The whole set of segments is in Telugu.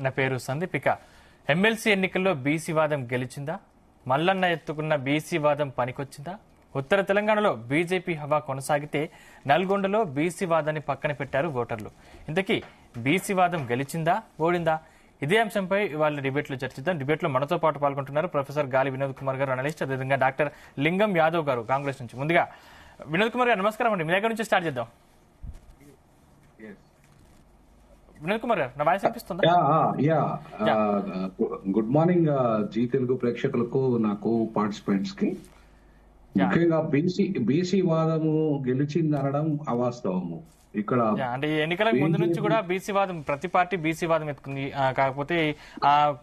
నా పేరు సందీప్. ఇక ఎమ్మెల్సీ ఎన్నికల్లో బీసీ వాదం గెలిచిందా? మల్లన్న ఎత్తుకున్న బీసీ వాదం పనికొచ్చిందా? ఉత్తర తెలంగాణలో బీజేపీ హవా కొనసాగితే నల్గొండలో బీసీ వాదాన్ని పక్కన పెట్టారు ఓటర్లు. ఇంతకీ బీసీ వాదం గెలిచిందా, ఓడిందా? ఇదే అంశంపై ఇవాళ డిబేట్లో చర్చిద్దాం. డిబేట్లో మనతో పాటు పాల్గొంటున్నారు ప్రొఫెసర్ గాలి వినోద్ కుమార్ గారు, అనలిస్ట్, అదేవిధంగా డాక్టర్ లింగం యాదవ్ గారు, కాంగ్రెస్ నుంచి. ముందుగా వినోద్ కుమార్ గారు నమస్కారం అండి. మీ దగ్గర నుంచి స్టార్ట్ చేద్దాం. వినోద్ కుమార్ గారు, నా వాయిస్ అనిపిస్తుందా? గుడ్ మార్నింగ్ జీ తెలుగు ప్రేక్షకులకు, నాకు పార్టిసిపెంట్స్ కి. ముఖ్యంగా బీసీ వాదము గెలిచింది అనడం అవాస్తవము. ఇక్కడ అంటే ఎన్నికలకు ముందు నుంచి కూడా బీసీ వాదం, ప్రతి పార్టీ బీసీ వాదం ఎత్తుకుంది. కాకపోతే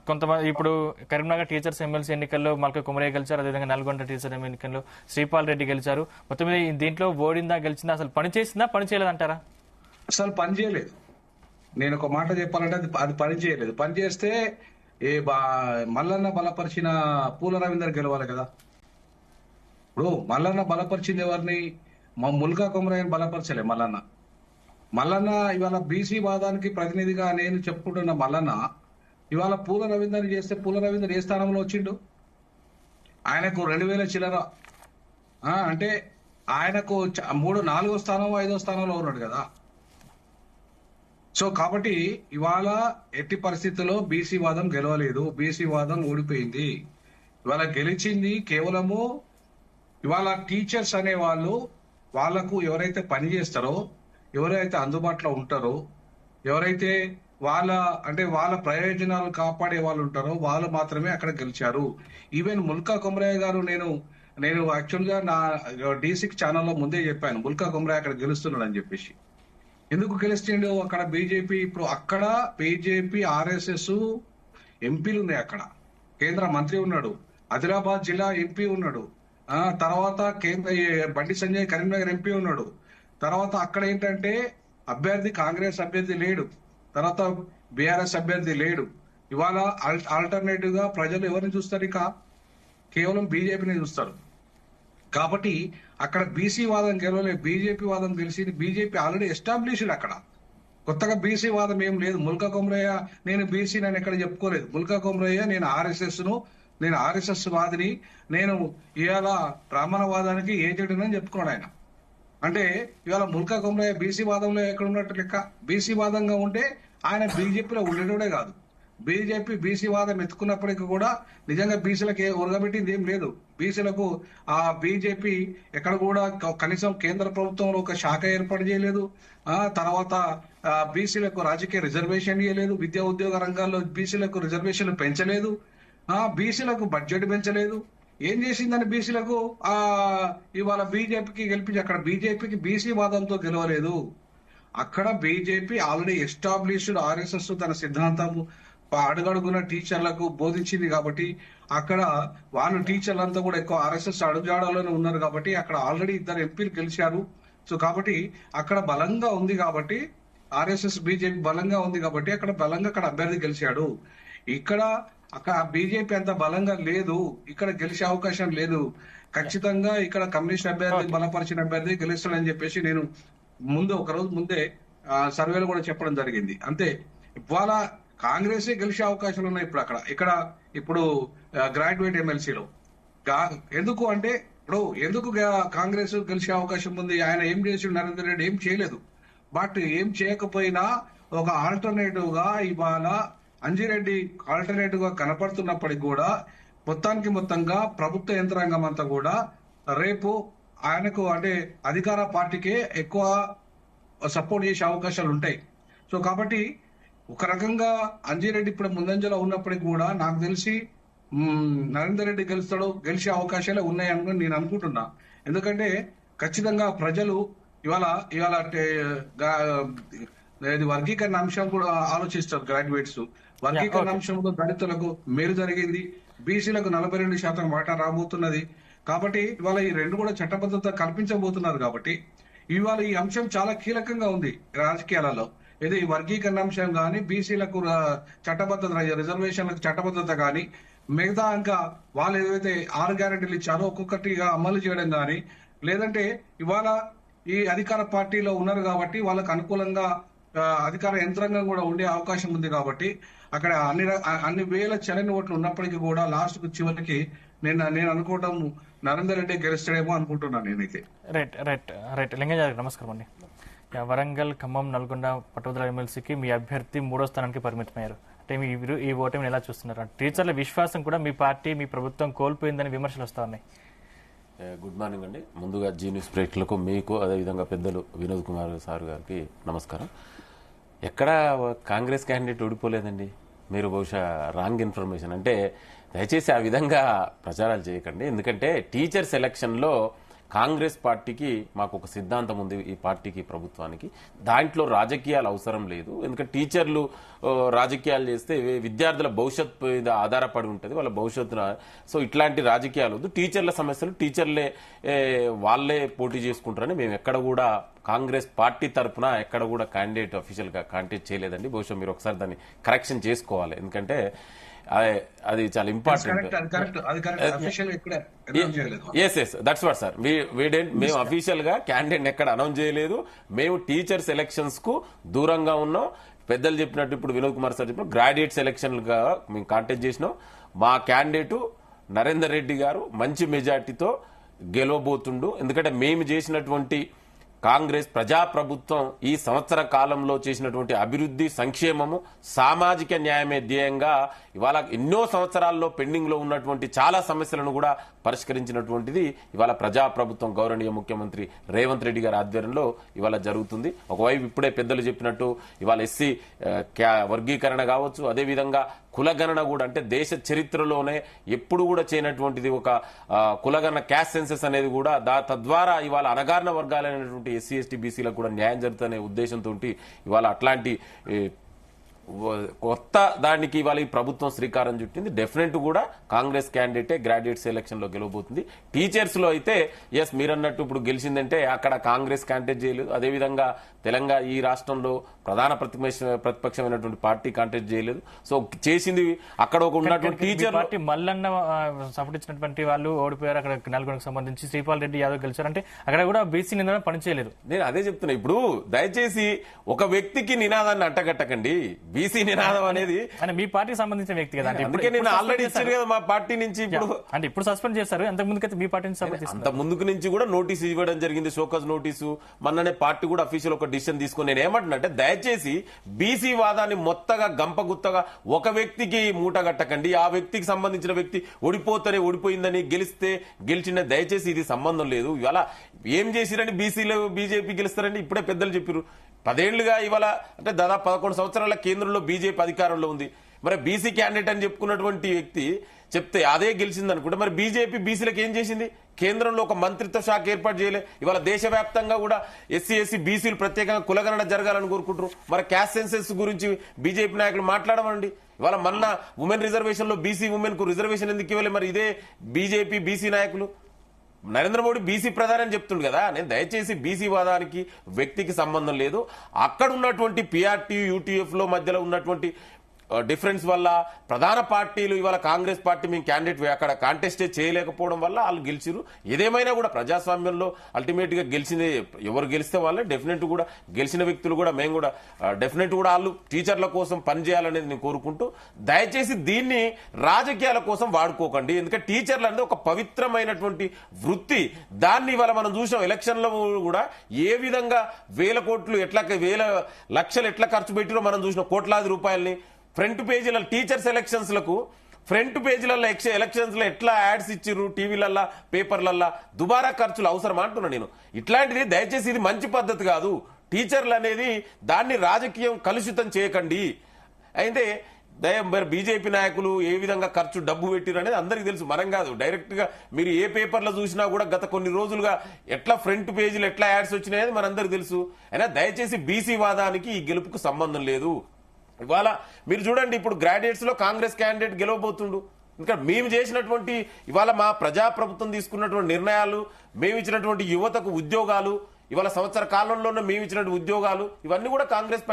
కొంతమంది ఇప్పుడు కరీంనగర్ టీచర్స్ ఎమ్మెల్సీ ఎన్నికల్లో మల్క కుమరయ్య గెలిచారు, అదేవిధంగా నల్గొండ టీచర్ ఎన్నికల్లో శ్రీపాల్ రెడ్డి గెలిచారు. మొత్తం మీద దీంట్లో ఓడిందా గెలిచిందా, అసలు పని చేసిందా పని చేయలేదంటారా? అసలు పని చేయలేదు. నేను ఒక మాట చెప్పాలంటే అది పని చేయలేదు. పని చేస్తే మల్లన్న బలపరిచిన పూల రవీందర్ గెలవాలి కదా. ఇప్పుడు మల్లన్న బలపరిచింది ఎవరిని? మా ముల్కా కుమరయ్యని బలపరచలే మల్లన్న ఇవాళ బీసీ వాదానికి ప్రతినిధిగా నేను చెప్పుకుంటున్న మల్లన్న ఇవాళ పూల రవీందర్ చేస్తే పూల రవీందర్ ఏ స్థానంలో వచ్చిండు? ఆయనకు 2000 చిల్లర, అంటే ఆయనకు 4వ స్థానం 5వ స్థానంలో ఉన్నాడు కదా. సో కాబట్టి ఇవాళ ఎట్టి పరిస్థితుల్లో బీసీ వాదం గెలవలేదు, బీసీ వాదం ఓడిపోయింది. ఇవాళ గెలిచింది కేవలము ఇవాళ టీచర్స్ అనే వాళ్ళు, వాళ్లకు ఎవరైతే పని చేస్తారో, ఎవరైతే అందుబాటులో ఉంటారో, ఎవరైతే వాళ్ళ ప్రయోజనాలు కాపాడే వాళ్ళు ఉంటారో వాళ్ళు మాత్రమే అక్కడ గెలిచారు. ఈవెన్ ముల్కా కుమరయ్య గారు, నేను యాక్చువల్ గా నా D6 ఛానల్లో ముందే చెప్పాను ముల్కా కుమరయ్య అక్కడ గెలుస్తున్నాడు అని చెప్పేసి. ఎందుకు గెలుస్తుండో అక్కడ బీజేపీ, ఇప్పుడు అక్కడ బీజేపీ RSS ఎంపీలు ఉన్నాయి. అక్కడ కేంద్ర మంత్రి ఉన్నాడు, ఆదిలాబాద్ జిల్లా ఎంపీ ఉన్నాడు, తర్వాత బండి సంజయ్ కరీంనగర్ ఎంపీ ఉన్నాడు. తర్వాత అక్కడ ఏంటంటే అభ్యర్థి కాంగ్రెస్ అభ్యర్థి లేడు, తర్వాత బీఆర్ఎస్ అభ్యర్థి లేడు. ఇవాళ ఆల్టర్నేటివ్ గా ప్రజలు ఎవరిని చూస్తారు? ఇక కేవలం బీజేపీని చూస్తారు. కాబట్టి అక్కడ బీసీ వాదం గెలవలే, బీజేపీ వాదం గెలిచింది. BJP already established. అక్కడ కొత్తగా బీసీ వాదం ఏం లేదు. ముల్కా కుమరయ్య నేను బీసీ నేను ఎక్కడ చెప్పుకోలేదు. ముల్కా కుమరయ్య నేను ఆర్ఎస్ఎస్ వాదిని, నేను ఇవాళ బ్రాహ్మణవాదానికి ఏజెంట్ అని చెప్పుకున్నాడు ఆయన. అంటే ఇవాళ ముల్కా కుమరయ్య బీసీ వాదంలో ఎక్కడ ఉన్నట్టు లెక్క? బీసీ వాదంగా ఉంటే ఆయన బీజేపీలో ఉండేటోడే కాదు. బీజేపీ బీసీ వాదం ఎత్తుకున్నప్పటికీ కూడా నిజంగా బీసీలకు ఉరగబెట్టింది ఏం లేదు. బీసీలకు ఆ బీజేపీ ఎక్కడ కూడా కనీసం కేంద్ర ప్రభుత్వంలో ఒక శాఖ ఏర్పాటు చేయలేదు. తర్వాత బీసీలకు రాజకీయ రిజర్వేషన్ ఇవ్వలేదు, విద్యా ఉద్యోగ రంగాల్లో బీసీలకు రిజర్వేషన్లు పెంచలేదు, బీసీలకు బడ్జెట్ పెంచలేదు. ఏం చేసిందని బీసీలకు ఇవాళ బీజేపీకి గెలిపించి, అక్కడ బీజేపీకి బీసీ వాదంతో గెలవలేదు. అక్కడ బీజేపీ ఆల్రెడీ ఎస్టాబ్లిష్డ్ RSS తన సిద్ధాంతము అడుగడుగున టీచర్లకు బోధించింది కాబట్టి అక్కడ వాళ్ళు టీచర్లంతా కూడా ఎక్కువ RSS అడుగుజాడలోనే ఉన్నారు కాబట్టి అక్కడ ఆల్రెడీ 2 ఎంపీలు గెలిచారు. సో కాబట్టి అక్కడ బలంగా ఉంది కాబట్టి RSS బీజేపీ బలంగా ఉంది కాబట్టి అక్కడ బలంగా అభ్యర్థి గెలిచాడు. అక్కడ బీజేపీ అంత బలంగా లేదు, ఇక్కడ గెలిచే అవకాశం లేదు. ఖచ్చితంగా ఇక్కడ కమ్యూనిస్ట్ అభ్యర్థి, బలపరిచిన అభ్యర్థి గెలుస్తాడని చెప్పేసి నేను ఒక రోజు ముందే సర్వేలు కూడా చెప్పడం జరిగింది. అంతే. ఇవాళ కాంగ్రెసే గెలిచే అవకాశాలు ఉన్నాయి ఇప్పుడు గ్రాడ్యుయేట్ ఎమ్మెల్సీలో. ఎందుకు అంటే ఎందుకు కాంగ్రెస్ గెలిచే అవకాశం ఉంది? ఆయన ఏం చేసి నరేందర్ రెడ్డి ఏం చేయలేదు. బట్ ఏం చేయకపోయినా ఒక ఆల్టర్నేటివ్ గా ఇవాళ అంజిరెడ్డి ఆల్టర్నేటివ్ గా కనపడుతున్నప్పటికీ కూడా మొత్తంగా ప్రభుత్వ యంత్రాంగం అంతా కూడా రేపు ఆయనకు అంటే అధికార పార్టీకే ఎక్కువ సపోర్ట్ చేసే అవకాశాలు ఉంటాయి. సో కాబట్టి ఒక రకంగా అంజిరెడ్డి ఇప్పుడు ముందంజలో ఉన్నప్పటికీ కూడా నాకు తెలిసి నరేందర్ రెడ్డి గెలిచే అవకాశాలే ఉన్నాయని నేను అనుకుంటున్నా. ఎందుకంటే ఖచ్చితంగా ప్రజలు ఇవాళ వర్గీకరణ అంశం కూడా ఆలోచిస్తారు. గ్రాడ్యుయేట్స్ వర్గీకరణ అంశంలో దళితులకు మేలు జరిగింది, బీసీలకు 42% వాటా రాబోతున్నది. కాబట్టి ఇవాళ ఈ 2 కూడా చట్టబద్ధత కల్పించబోతున్నారు. కాబట్టి ఇవాళ ఈ అంశం చాలా కీలకంగా ఉంది రాజకీయాలలో. ఇది వర్గీకరణ అంశం కానీ, బీసీలకు చట్టబద్ధత, రిజర్వేషన్లకు చట్టబద్ధత కానీ, మిగతా ఇంకా వాళ్ళు ఏదైతే 6 గ్యారెంటీలు ఇచ్చారో ఒక్కొక్కటిగా అమలు చేయడం కానీ, లేదంటే ఇవాళ ఈ అధికార పార్టీలో ఉన్నారు కాబట్టి వాళ్ళకు అనుకూలంగా అధికార యంత్రాంగం కూడా ఉండే అవకాశం ఉంది. కాబట్టి అక్కడ అన్ని వేల చలని ఓట్లు ఉన్నప్పటికీ కూడా లాస్ట్ కు చివరికి నేను అనుకోవటం నరేందర్ రెడ్డి గెలుస్తాడేమో అనుకుంటున్నాను నేనైతే. రైట్ రైట్ రైట్ లింగయ్య గారికి నమస్కారం అండి. వరంగల్, ఖమ్మం, నల్గొండ పట్టుదల ఎమ్మెల్సీకి మీ అభ్యర్థి 3వ స్థానానికి పరిమితమయ్యారు. అంటే మీరు ఈ ఓటమిని ఎలా చూస్తున్నారు? టీచర్ల విశ్వాసం కూడా మీ పార్టీ, మీ ప్రభుత్వం కోల్పోయిందని విమర్శలు వస్తా ఉన్నాయి. గుడ్ మార్నింగ్ అండి. ముందుగా జీ న్యూస్ ప్రేక్షకులకు, మీకు అదేవిధంగా పెద్దలు వినోద్ కుమార్ సార్ గారికి నమస్కారం. ఎక్కడా కాంగ్రెస్ క్యాండిడేట్ ఓడిపోలేదండి. మీరు బహుశా రాంగ్ ఇన్ఫర్మేషన్, అంటే దయచేసి ఆ విధంగా ప్రచారాలు చేయకండి. ఎందుకంటే టీచర్స్ ఎలక్షన్లో కాంగ్రెస్ పార్టీకి మాకు ఒక సిద్ధాంతం ఉంది, ఈ పార్టీకి ప్రభుత్వానికి. దాంట్లో రాజకీయాలు అవసరం లేదు. ఎందుకంటే టీచర్లు రాజకీయాలు చేస్తే విద్యార్థుల భవిష్యత్తు మీద ఆధారపడి ఉంటుంది, వాళ్ళ భవిష్యత్తున. సో ఇట్లాంటి రాజకీయాలు వద్దు. టీచర్ల సమస్యలు టీచర్లే వాళ్ళే పోటీ చేసుకుంటారని మేము ఎక్కడ కూడా కాంగ్రెస్ పార్టీ తరఫున ఎక్కడ కూడా క్యాండిడేట్ అఫీషియల్ గా కాంటాక్ట్ చేయలేదండి. బహుశా మీరు ఒకసారి దాన్ని కరెక్షన్ చేసుకోవాలి, ఎందుకంటే అది చాలా ఇంపార్టెంట్. దట్స్ వాట్ సార్, మేము అఫీషియల్ గా క్యాండిడేట్ ఎక్కడ అనౌన్స్ చేయలేదు. మేము టీచర్స్ ఎలక్షన్స్ కు దూరంగా ఉన్నాం. పెద్దలు చెప్పినట్టు, ఇప్పుడు వినోద్ కుమార్ సార్ చెప్పిన గ్రాడ్యుయేట్స్ ఎలక్షన్ గా మేము కాంటాక్ట్ చేసినాం. మా క్యాండిడేట్ నరేందర్ రెడ్డి గారు మంచి మెజార్టీతో గెలవబోతుండు. ఎందుకంటే మేము చేసినటువంటి కాంగ్రెస్ ప్రజాప్రభుత్వం ఈ సంవత్సర కాలంలో చేసినటువంటి అభివృద్ధి, సంక్షేమము, సామాజిక న్యాయమే ధ్యేయంగా ఇవాళ ఎన్నో సంవత్సరాల్లో పెండింగ్ లో ఉన్నటువంటి చాలా సమస్యలను కూడా పరిష్కరించినటువంటిది ఇవాళ ప్రజాప్రభుత్వం గౌరవనీయ ముఖ్యమంత్రి రేవంత్ రెడ్డి గారి ఆధ్వర్యంలో ఇవాళ జరుగుతుంది. ఒకవైపు ఇప్పుడే పెద్దలు చెప్పినట్టు ఇవాళ ఎస్సీ వర్గీకరణ కావచ్చు, అదేవిధంగా కులగణన కూడా, అంటే దేశ చరిత్రలోనే ఎప్పుడు కూడా చేయనటువంటిది ఒక కులగణన, క్యాస్ట్ సెన్సెస్ అనేది కూడా తద్వారా ఇవాళ అణగారిన వర్గాలైనటువంటి ఎస్సీ ఎస్టీ బీసీలకు కూడా న్యాయం జరుగుతుందనే ఉద్దేశంతో ఇవాళ అట్లాంటి కొత్త దానికి ఇవాళ ఈ ప్రభుత్వం శ్రీకారం చుట్టింది. డెఫినెట్ కూడా కాంగ్రెస్ క్యాండిడేటే గ్రాడ్యుయేట్స్ ఎలక్షన్ లో గెలవబోతుంది. టీచర్స్ లో అయితే ఎస్ మీరన్నట్టు ఇప్పుడు గెలిచిందంటే అక్కడ కాంగ్రెస్ కాంటెస్ట్ చేయలేదు. అదేవిధంగా తెలంగాణ ఈ రాష్ట్రంలో ప్రధాన ప్రతిపక్షమైనటువంటి పార్టీ కాంటెస్ట్ చేయలేదు. సో చేసింది అక్కడ ఒక ఉన్నటువంటి టీచర్ పార్టీ మల్లన్న సపోర్టించినటువంటి వాళ్ళు ఓడిపోయారు. అక్కడ నల్గొండకు సంబంధించి శ్రీపాల్ రెడ్డి యాదవ్ గెలిచారు. అంటే అక్కడ కూడా బీసీ నినాదం పనిచేయలేదు. నేను అదే చెప్తున్నా. ఇప్పుడు దయచేసి ఒక వ్యక్తికి నినాదాన్ని అంటగట్టకండి. బీసీ నినాదం అనేది మీ పార్టీకి సంబంధించిన వ్యక్తి కదా. అందుకే నేను ఆల్రెడీ ఇచ్చారు కదా మా పార్టీ నుంచి. ఇప్పుడు సస్పెండ్ చేశారు. అంతకు ముందుకైతే మీ పార్టీ నుంచి అంత ముందుకు నుంచి కూడా నోటీస్ ఇవ్వడం జరిగింది, షోకాజ్ నోటీసు. మొన్ననే పార్టీ కూడా అఫీషియల్ ఒక డిసిషన్ తీసుకుని నేను ఏమంటున్నా, దయచేసి బీసీ వాదాన్ని మొత్తగా గంపగుత్తగా ఒక వ్యక్తికి మూటగట్టకండి. ఆ వ్యక్తికి సంబంధించిన వ్యక్తి ఓడిపోతేనే ఓడిపోయిందని, గెలిస్తే గెలిచిన, దయచేసి ఇది సంబంధం లేదు. ఇవాళ ఏం చేసిరని బీసీలో బీజేపీ గెలుస్తారండి? ఇప్పుడే పెద్దలు చెప్పారు. 10 ఏళ్లుగా ఇవాళ అంటే దాదాపు 11 సంవత్సరాల కేంద్రంలో బీజేపీ అధికారంలో ఉంది. మరి బీసీ క్యాండిడేట్ అని చెప్పుకున్నటువంటి వ్యక్తి చెప్తే అదే గెలిచింది అనుకుంటే, మరి బీజేపీ బీసీలకు ఏం చేసింది? కేంద్రంలో ఒక మంత్రిత్వ శాఖ ఏర్పాటు చేయలే. ఇవాళ దేశవ్యాప్తంగా కూడా ఎస్సీ ఎస్సీ బీసీలు ప్రత్యేకంగా కులగణన జరగాలని కోరుకుంటారు. మరి క్యాస్ట్ సెన్సెస్ గురించి బీజేపీ నాయకులు మాట్లాడమండి. ఇవాళ మొన్న ఉమెన్ రిజర్వేషన్ లో బీసీ ఉమెన్ కు రిజర్వేషన్ ఎందుకు ఇవ్వలే? మరి ఇదే బీజేపీ బీసీ నాయకులు. నరేంద్ర మోడీ బీసీ ప్రధాని అని చెప్తుండు కదా. నేను దయచేసి బీసీ వాదానికి వ్యక్తికి సంబంధం లేదు. అక్కడ ఉన్నటువంటి పీఆర్టీ యూటీఎఫ్ లో మధ్యలో ఉన్నటువంటి డిఫరెన్స్ వల్ల ప్రధాన పార్టీలు ఇవాళ కాంగ్రెస్ పార్టీ మేము క్యాండిడేట్ అక్కడ కాంటెస్టే చేయలేకపోవడం వల్ల వాళ్ళు గెలిచిరు. ఏదేమైనా కూడా ప్రజాస్వామ్యంలో అల్టిమేట్ గా గెలిచింది ఎవరు గెలిస్తే వాళ్ళే. డెఫినెట్ కూడా గెలిచిన వ్యక్తులు కూడా మేము కూడా డెఫినెట్ కూడా వాళ్ళు టీచర్ల కోసం పనిచేయాలనేది నేను కోరుకుంటూ, దయచేసి దీన్ని రాజకీయాల కోసం వాడుకోకండి. ఎందుకంటే టీచర్లు అనేది ఒక పవిత్రమైనటువంటి వృత్తి. దాన్ని ఇవాళ మనం చూసాం ఎలక్షన్ లో కూడా ఏ విధంగా వేల కోట్లు వేల లక్షలు ఎట్లా ఖర్చు పెట్టిరో మనం చూసిన కోట్లాది రూపాయలని. ఫ్రంట్ పేజీల టీచర్స్ ఎలక్షన్స్ లకు ఫ్రంట్ పేజీలలో ఎలక్షన్స్ లో ఎట్లా యాడ్స్ ఇచ్చిర్రు, టీవీలల్లా పేపర్లల్లా దుబారా ఖర్చులు అవసరమా అంటున్నా నేను. ఇట్లాంటిది దయచేసి ఇది మంచి పద్ధతి కాదు. టీచర్లు అనేది దాన్ని రాజకీయం కలుషితం చేయకండి. అయితే మరి బీజేపీ నాయకులు ఏ విధంగా ఖర్చు డబ్బు పెట్టిరు అనేది అందరికీ తెలుసు, మనం కాదు. డైరెక్ట్ గా మీరు ఏ పేపర్లో చూసినా కూడా గత కొన్ని రోజులుగా ఎట్లా ఫ్రంట్ పేజీలు ఎట్లా యాడ్స్ వచ్చినాయని మనందరికి తెలుసు. అయినా దయచేసి బీసీ వాదానికి ఈ గెలుపుకు సంబంధం లేదు. ఇవాళ మీరు చూడండి, ఇప్పుడు గ్రాడ్యుయేట్స్ లో కాంగ్రెస్ క్యాండిడేట్ గెలవబోతుండు. ఇంకా మేము చేసినటువంటి ఇవాళ మా ప్రజాప్రభుత్వం తీసుకున్నటువంటి నిర్ణయాలు, మేము ఇచ్చినటువంటి యువతకు ఉద్యోగాలు, ఇవాళ సంవత్సర కాలంలోనే మేము ఇచ్చినటువంటి ఉద్యోగాలు, ఇవన్నీ కూడా కాంగ్రెస్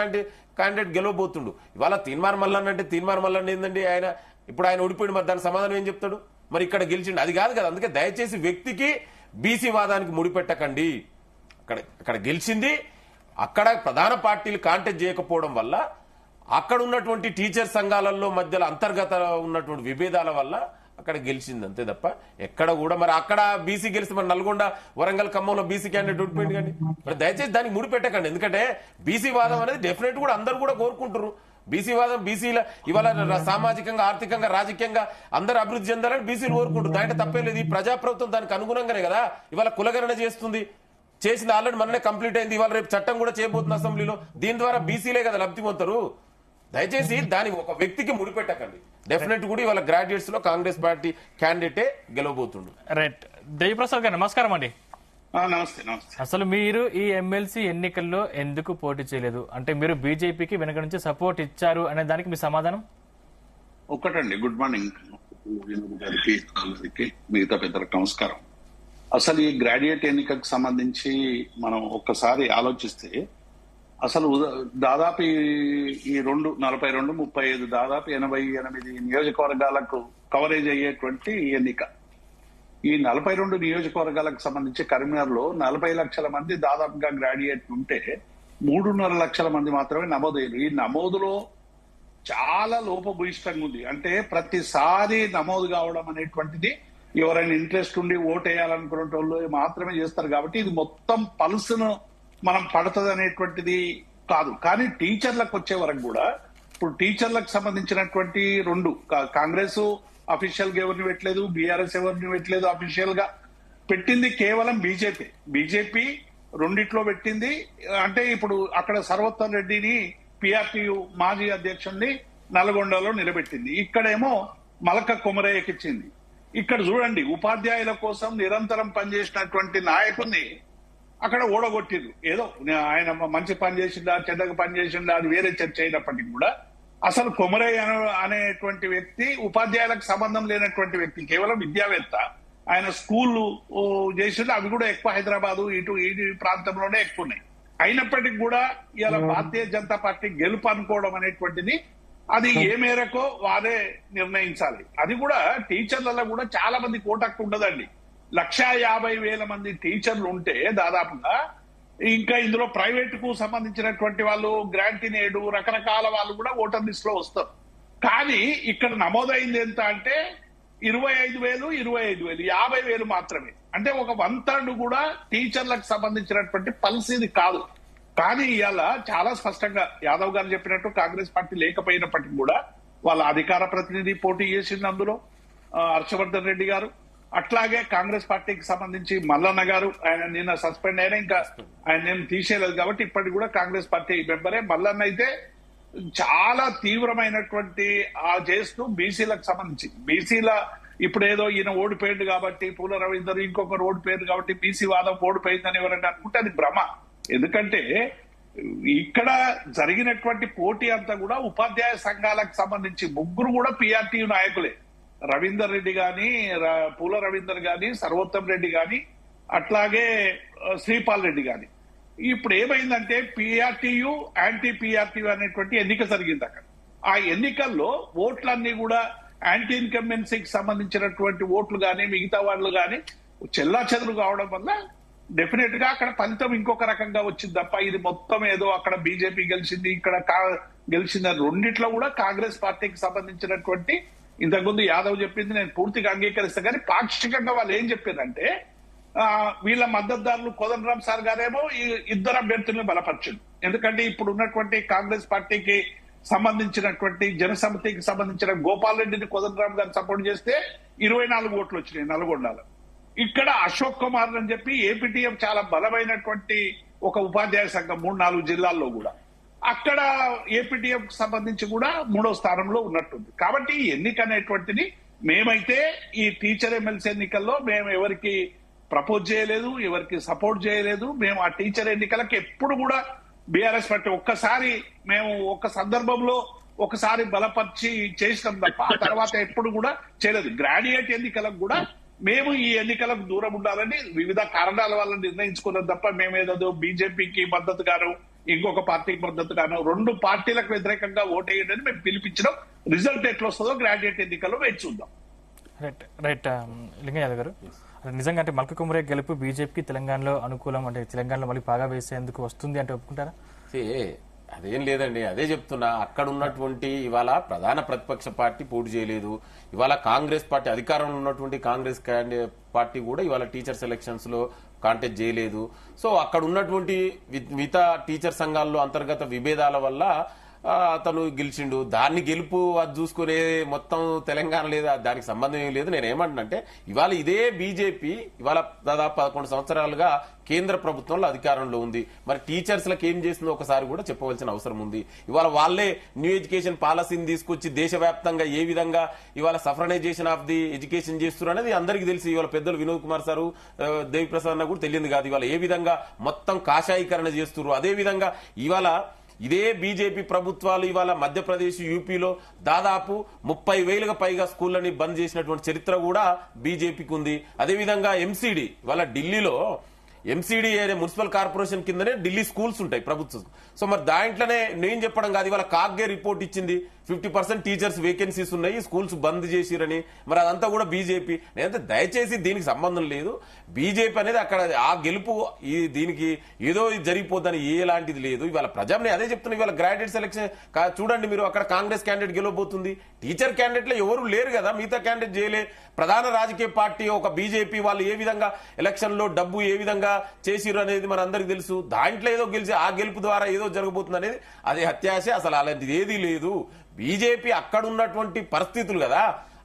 క్యాండిడేట్ గెలవబోతుండు. ఇవాళ తీన్మార్ మల్లన్న అంటే తీన్మార్ మల్లన్న ఏందండి? ఇప్పుడు ఆయన ఓడిపోయింది, మరి దాని సమాధానం ఏం చెప్తాడు? మరి ఇక్కడ గెలిచిండు అది కాదు కదా. అందుకే దయచేసి వ్యక్తికి బీసీ వాదానికి ముడిపెట్టకండి. అక్కడ గెలిచింది, అక్కడ ప్రధాన పార్టీలు కాంటెస్ట్ చేయకపోవడం వల్ల అక్కడ ఉన్నటువంటి టీచర్ సంఘాలలో మధ్యలో అంతర్గత ఉన్నటువంటి విభేదాల వల్ల అక్కడ గెలిచింది అంతే తప్ప ఎక్కడ కూడా మరి అక్కడ బీసీ గెలిస్తే మరి నల్గొండ వరంగల్ ఖమ్మంలో బీసీ క్యాండిడేట్ ఓడిపోయింది కానీ మరి దయచేసి దానికి ముడి పెట్టకండి. ఎందుకంటే బీసీ వాదం అనేది డెఫినెట్ కూడా అందరు కూడా కోరుకుంటారు. బీసీ వాదం బీసీల ఇవాళ సామాజికంగా ఆర్థికంగా రాజకీయంగా అందరూ అభివృద్ధి చెందాలని బీసీలు కోరుకుంటారు. దాంట్లో తప్పే లేదు. ఈ ప్రజాప్రభుత్వం దానికి అనుగుణంగానే కదా ఇవాళ కులగణన చేస్తుంది. చేసింది ఆల్రెడీ మననే కంప్లీట్ అయింది. ఇవాళ రేపు చట్టం కూడా చేయబోతుంది అసెంబ్లీలో. దీని ద్వారా బీసీలే కదా లబ్ధి పొందుతారు. దయచేసి దాని ఒక వ్యక్తికి ముడిపెట్టకండి. డెఫినెట్ కూడా ఇవాళ గ్రాడ్యుయేట్స్ లో కాంగ్రెస్ పార్టీ క్యాండిడేటే గెలవబోతుండు. రైట్. దేవిప్రసాద్ గారు నమస్కారం అండి. నమస్తే నమస్తే. అసలు మీరు ఈ ఎమ్మెల్సీ ఎన్నికల్లో ఎందుకు పోటీ చేయలేదు? అంటే మీరు బీజేపీకి వెనక నుంచి సపోర్ట్ ఇచ్చారు అనే దానికి మీ సమాధానం ఒక్కటండి. గుడ్ మార్నింగ్ వినోద్ గారికి, అందరికి, మిగతా పెద్దలకు నమస్కారం. అసలు ఈ గ్రాడ్యుయేట్ ఎన్నికకు సంబంధించి మనం ఒక్కసారి ఆలోచిస్తే అసలు దాదాపు ఈ 42, 35 దాదాపు 88 నియోజకవర్గాలకు కవరేజ్ అయ్యేటువంటి ఎన్నిక. ఈ 42 నియోజకవర్గాలకు సంబంధించి కరీంనగర్ లో 40 లక్షల మంది దాదాపుగా గ్రాడ్యుయేట్ ఉంటే 3.5 లక్షల మంది మాత్రమే నమోదయ్యారు. ఈ నమోదులో చాలా లోపభూయిష్టంగా ఉంది. అంటే ప్రతిసారి నమోదు కావడం అనేటువంటిది ఎవరైనా ఇంట్రెస్ట్ ఉండి ఓటు వేయాలనుకునే వాళ్ళు మాత్రమే చేస్తారు. కాబట్టి ఇది మొత్తం పల్స్ను మనం పడుతుంది అనేటువంటిది కాదు. కానీ టీచర్లకు వచ్చే వరకు కూడా ఇప్పుడు టీచర్లకు సంబంధించినటువంటి 2 కాంగ్రెస్ అఫీషియల్ గా ఎవరిని పెట్టలేదు, బీఆర్ఎస్ ఎవరిని పెట్టలేదు. అఫీషియల్ గా పెట్టింది కేవలం బీజేపీ రెండిట్లో పెట్టింది. అంటే ఇప్పుడు అక్కడ సర్వోత్తమ్ రెడ్డిని పిఆర్టీయు మాజీ అధ్యక్షుడిని నల్గొండలో నిలబెట్టింది. ఇక్కడేమో మలక కొమరయ్యకి ఇచ్చింది. ఇక్కడ చూడండి, ఉపాధ్యాయుల కోసం నిరంతరం పనిచేసినటువంటి నాయకుడిని అక్కడ ఓడగొట్టింది. ఏదో ఆయన మంచి పని చేసిందా చెడ్డగా పని చేసిందా అది వేరే చర్చ అయినప్పటికీ కూడా అసలు కొమరయ్య అనేటువంటి వ్యక్తి ఉపాధ్యాయులకు సంబంధం లేనటువంటి వ్యక్తి, కేవలం విద్యావేత్త. ఆయన స్కూళ్ళు చేసిండు, అవి కూడా ఎక్కువ హైదరాబాదు ఈ ప్రాంతంలోనే ఎక్కువ ఉన్నాయి. అయినప్పటికీ కూడా ఇలా భారతీయ జనతా పార్టీ గెలుపు అనుకోవడం అనేటువంటిది అది ఏ మేరకు వారే నిర్ణయించాలి. అది కూడా టీచర్లలో కూడా చాలా మంది కోటక్కు ఉండదండి. 150,000 మంది టీచర్లు ఉంటే దాదాపుగా ఇంకా ఇందులో ప్రైవేట్ కు సంబంధించినటువంటి వాళ్ళు, గ్రాంటినేడు, రకరకాల వాళ్ళు కూడా ఓటర్ లిస్ట్ లో వస్తారు. కానీ ఇక్కడ నమోదైంది ఎంత అంటే 25,000, 50,000 మాత్రమే. అంటే ఒక 1/3 కూడా టీచర్లకు సంబంధించినటువంటి పల్స్ ఇది కాదు. కానీ ఇవాళ చాలా స్పష్టంగా యాదవ్ గారు చెప్పినట్టు కాంగ్రెస్ పార్టీ లేకపోయినప్పటికీ కూడా వాళ్ళ అధికార ప్రతినిధి పోటీ చేసింది. అందులో హర్షవర్ధన్ రెడ్డి గారు, అట్లాగే కాంగ్రెస్ పార్టీకి సంబంధించి మల్లన్న గారు, ఆయన నిన్న సస్పెండ్ అయినా ఇంకా ఆయన నేను తీసేయలేదు కాబట్టి ఇప్పటికి కూడా కాంగ్రెస్ పార్టీ మెంబరే. మల్లన్న అయితే చాలా తీవ్రమైనటువంటి చేస్తూ బీసీలకు సంబంధించి బీసీల ఇప్పుడు ఏదో ఈయన ఓడిపోయింది కాబట్టి పూల రవీందర్ ఇంకొకరు ఓడిపోయారు కాబట్టి బీసీ వాదం ఓడిపోయిందని ఎవరైనా అనుకుంటే అది భ్రమ. ఎందుకంటే ఇక్కడ జరిగినటువంటి పోటీ అంతా కూడా ఉపాధ్యాయ సంఘాలకు సంబంధించి 3 కూడా పిఆర్టీ నాయకులే. రవీందర్ రెడ్డి గాని, పూల రవీందర్ గాని, సర్వోత్తమ్ రెడ్డి గాని, అట్లాగే శ్రీపాల్ రెడ్డి గాని. ఇప్పుడు ఏమైందంటే పిఆర్టీయు యాంటీ పిఆర్టీయు అనేటువంటి ఎన్నిక జరిగింది అక్కడ. ఆ ఎన్నికల్లో ఓట్లన్నీ కూడా యాంటీ ఇన్కంబెన్సీకి సంబంధించినటువంటి ఓట్లు గాని మిగతా వాళ్ళు గాని చెల్లా చెదురు కావడం వల్ల డెఫినెట్ గా అక్కడ ఫలితం ఇంకొక రకంగా వచ్చింది తప్ప ఇది మొత్తం ఏదో అక్కడ బీజేపీ గెలిచింది ఇక్కడ గెలిచింది. రెండిట్లో కూడా కాంగ్రెస్ పార్టీకి సంబంధించినటువంటి ఇంతకుముందు యాదవ్ చెప్పింది నేను పూర్తిగా అంగీకరిస్తా. కానీ పాక్షికంగా వాళ్ళు ఏం చెప్పారంటే వీళ్ళ మద్దతుదారులు కోదండరాం సార్ గారేమో ఈ 2 అభ్యర్థులను బలపరిచింది. ఎందుకంటే ఇప్పుడు ఉన్నటువంటి కాంగ్రెస్ పార్టీకి సంబంధించినటువంటి జనసమితికి సంబంధించిన గోపాల్ రెడ్డిని కోదండరాం గారిని సపోర్ట్ చేస్తే 24 ఓట్లు వచ్చినాయి నల్గొండలో. ఇక్కడ అశోక్ కుమార్ అని చెప్పి ఏపీటీఎం చాలా బలమైనటువంటి ఒక ఉపాధ్యాయ సంఘం 3-4 జిల్లాల్లో కూడా అక్కడ ఏపీటీఎం సంబంధించి కూడా 3వ స్థానంలో ఉన్నట్టుంది. కాబట్టి ఈ ఎన్నిక అనేటువంటిది మేమైతే ఈ టీచర్ ఎమ్మెల్సీ ఎన్నికల్లో మేము ఎవరికి ప్రపోజ్ చేయలేదు, ఎవరికి సపోర్ట్ చేయలేదు. మేము ఆ టీచర్ ఎన్నికలకు ఎప్పుడు కూడా బీఆర్ఎస్ పార్టీ ఒక్కసారి మేము ఒక సందర్భంలో ఒకసారి బలపరిచి చేసినాం తప్ప ఆ తర్వాత ఎప్పుడు కూడా చేయలేదు. గ్రాడ్యుయేట్ ఎన్నికలకు కూడా మేము ఈ ఎన్నికలకు దూరం ఉండాలని వివిధ కారణాల వల్ల నిర్ణయించుకున్నాం తప్ప మేమేదో బీజేపీకి మద్దతుగాను ఇంకొక పార్టీకి మద్దతుగాను 2 పార్టీలకు వ్యతిరేకంగా ఓటేయండి అని మేము పిలిపించడం. రిజల్ట్ ఎట్లా వస్తుందో గ్రాడ్యుయేట్ ఎన్నికల్లో వేచి చూద్దాం. రైట్ లింగయ్య యాదవ్ గారు, నిజంగా అంటే మల్క కుమరయ్య గెలుపు బీజేపీకి తెలంగాణలో అనుకూలం, అంటే తెలంగాణలో మళ్ళీ బాగా వేసేందుకు వస్తుంది అంటే ఒప్పుకుంటారా? అదేం లేదండి, అదే చెప్తున్నా. అక్కడ ఉన్నటువంటి ఇవాళ ప్రధాన ప్రతిపక్ష పార్టీ పోటీ చేయలేదు. ఇవాళ కాంగ్రెస్ పార్టీ అధికారంలో ఉన్నటువంటి కాంగ్రెస్ పార్టీ కూడా ఇవాళ టీచర్ సెలక్షన్స్ లో కాంటెస్ట్ చేయలేదు. సో అక్కడ ఉన్నటువంటి మిగతా టీచర్ సంఘాల్లో అంతర్గత విభేదాల వల్ల అతను గెలిచిండు. దాన్ని గెలుపు అది చూసుకునే మొత్తం తెలంగాణ లేదా, దానికి సంబంధం ఏం లేదు. నేను ఏమంటున్నంటే ఇవాళ ఇదే బీజేపీ ఇవాళ దాదాపు 11 సంవత్సరాలుగా కేంద్ర ప్రభుత్వంలో అధికారంలో ఉంది. మరి టీచర్స్లకు ఏం చేసిందో ఒకసారి కూడా చెప్పవలసిన అవసరం ఉంది. ఇవాళ వాళ్ళే న్యూ ఎడ్యుకేషన్ పాలసీని తీసుకొచ్చి దేశవ్యాప్తంగా ఏ విధంగా ఇవాళ సఫ్రనైజేషన్ ఆఫ్ ది ఎడ్యుకేషన్ చేస్తున్నారు అనేది అందరికీ తెలిసి, ఇవాళ పెద్దలు వినోద్ కుమార్ సారు, దేవిప్రసాద్ అన్న కూడా తెలియదు కాదు. ఇవాళ ఏ విధంగా మొత్తం కాషాయీకరణ చేస్తున్నారు. అదే విధంగా ఇవాళ ఇదే బీజేపీ ప్రభుత్వాలు ఇవాళ మధ్యప్రదేశ్, యూపీలో దాదాపు 30,000కు పైగా స్కూళ్లని బంద్ చేసినటువంటి చరిత్ర కూడా బీజేపీకి ఉంది. అదేవిధంగా ఎంసీడీ ఇవాళ ఢిల్లీలో ఎంసీడీ మున్సిపల్ కార్పొరేషన్ కిందనే ఢిల్లీ స్కూల్స్ ఉంటాయి ప్రభుత్వం. సో మరి దాంట్లోనే నేను చెప్పడం కాదు, ఇవాళ కాగ్గే రిపోర్ట్ ఇచ్చింది 50% టీచర్స్ వేకెన్సీస్ ఉన్నాయి, స్కూల్స్ బంద్ చేసిరని. మరి అదంతా కూడా బీజేపీ. నేనంటే దయచేసి దీనికి సంబంధం లేదు. బీజేపీ అనేది అక్కడ ఆ గెలుపు దీనికి ఏదో జరిగిపోద్దని ఏలాంటిది లేదు. ఇవాళ ప్రజాని అదే చెప్తున్నా. ఇవాళ గ్రాడ్యుయేట్ సెలక్షన్ చూడండి మీరు, అక్కడ కాంగ్రెస్ క్యాండిడేట్ గెలవబోతుంది. టీచర్ క్యాండిడేట్ లో ఎవరు లేరు కదా, మిగతా క్యాండిడేట్ చేయలే. ప్రధాన రాజకీయ పార్టీ ఒక బీజేపీ వాళ్ళు ఏ విధంగా ఎలక్షన్ లో డబ్బు ఏ విధంగా చేసిరు అనేది మన అందరికి తెలుసు. దాంట్లో ఏదో గెలిచి ఆ గెలుపు ద్వారా ఏదో జరగబోతుంది అనేది అది అత్యాశ. అసలు అలాంటిది ఏదీ లేదు. బీజేపీ అక్కడ ఉన్నటువంటి పరిస్థితులు కదా,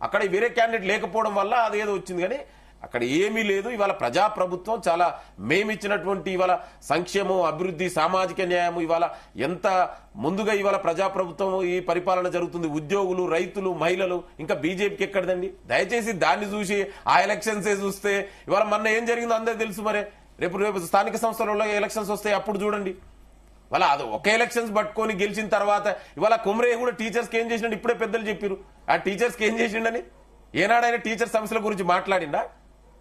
అక్కడ వేరే క్యాండిడేట్ లేకపోవడం వల్ల అదేదో వచ్చింది, కానీ అక్కడ ఏమీ లేదు. ఇవాళ ప్రజాప్రభుత్వం చాలా మేమిచ్చినటువంటి ఇవాళ సంక్షేమం, అభివృద్ధి, సామాజిక న్యాయం ఇవాళ ఎంత ముందుగా ఇవాళ ప్రజాప్రభుత్వం ఈ పరిపాలన జరుగుతుంది. ఉద్యోగులు, రైతులు, మహిళలు, ఇంకా బీజేపీకి ఎక్కడదండి? దయచేసి దాన్ని చూసి ఆ ఎలక్షన్సే చూస్తే ఇవాళ మొన్న ఏం జరిగిందో అందరికీ తెలుసు. మరి రేపు స్థానిక సంస్థలలో ఎలక్షన్స్ వస్తాయి, అప్పుడు చూడండి. వాళ్ళ అది ఒక ఎలక్షన్స్ పట్టుకొని గెలిచిన తర్వాత ఇవాళ కొమరే కూడా టీచర్స్కి ఏం చేసిండు ఇప్పుడే పెద్దలు చెప్పారు. ఆ టీచర్స్కి ఏం చేసిండని ఏనాడైనా టీచర్ సమస్యల గురించి మాట్లాడిందా?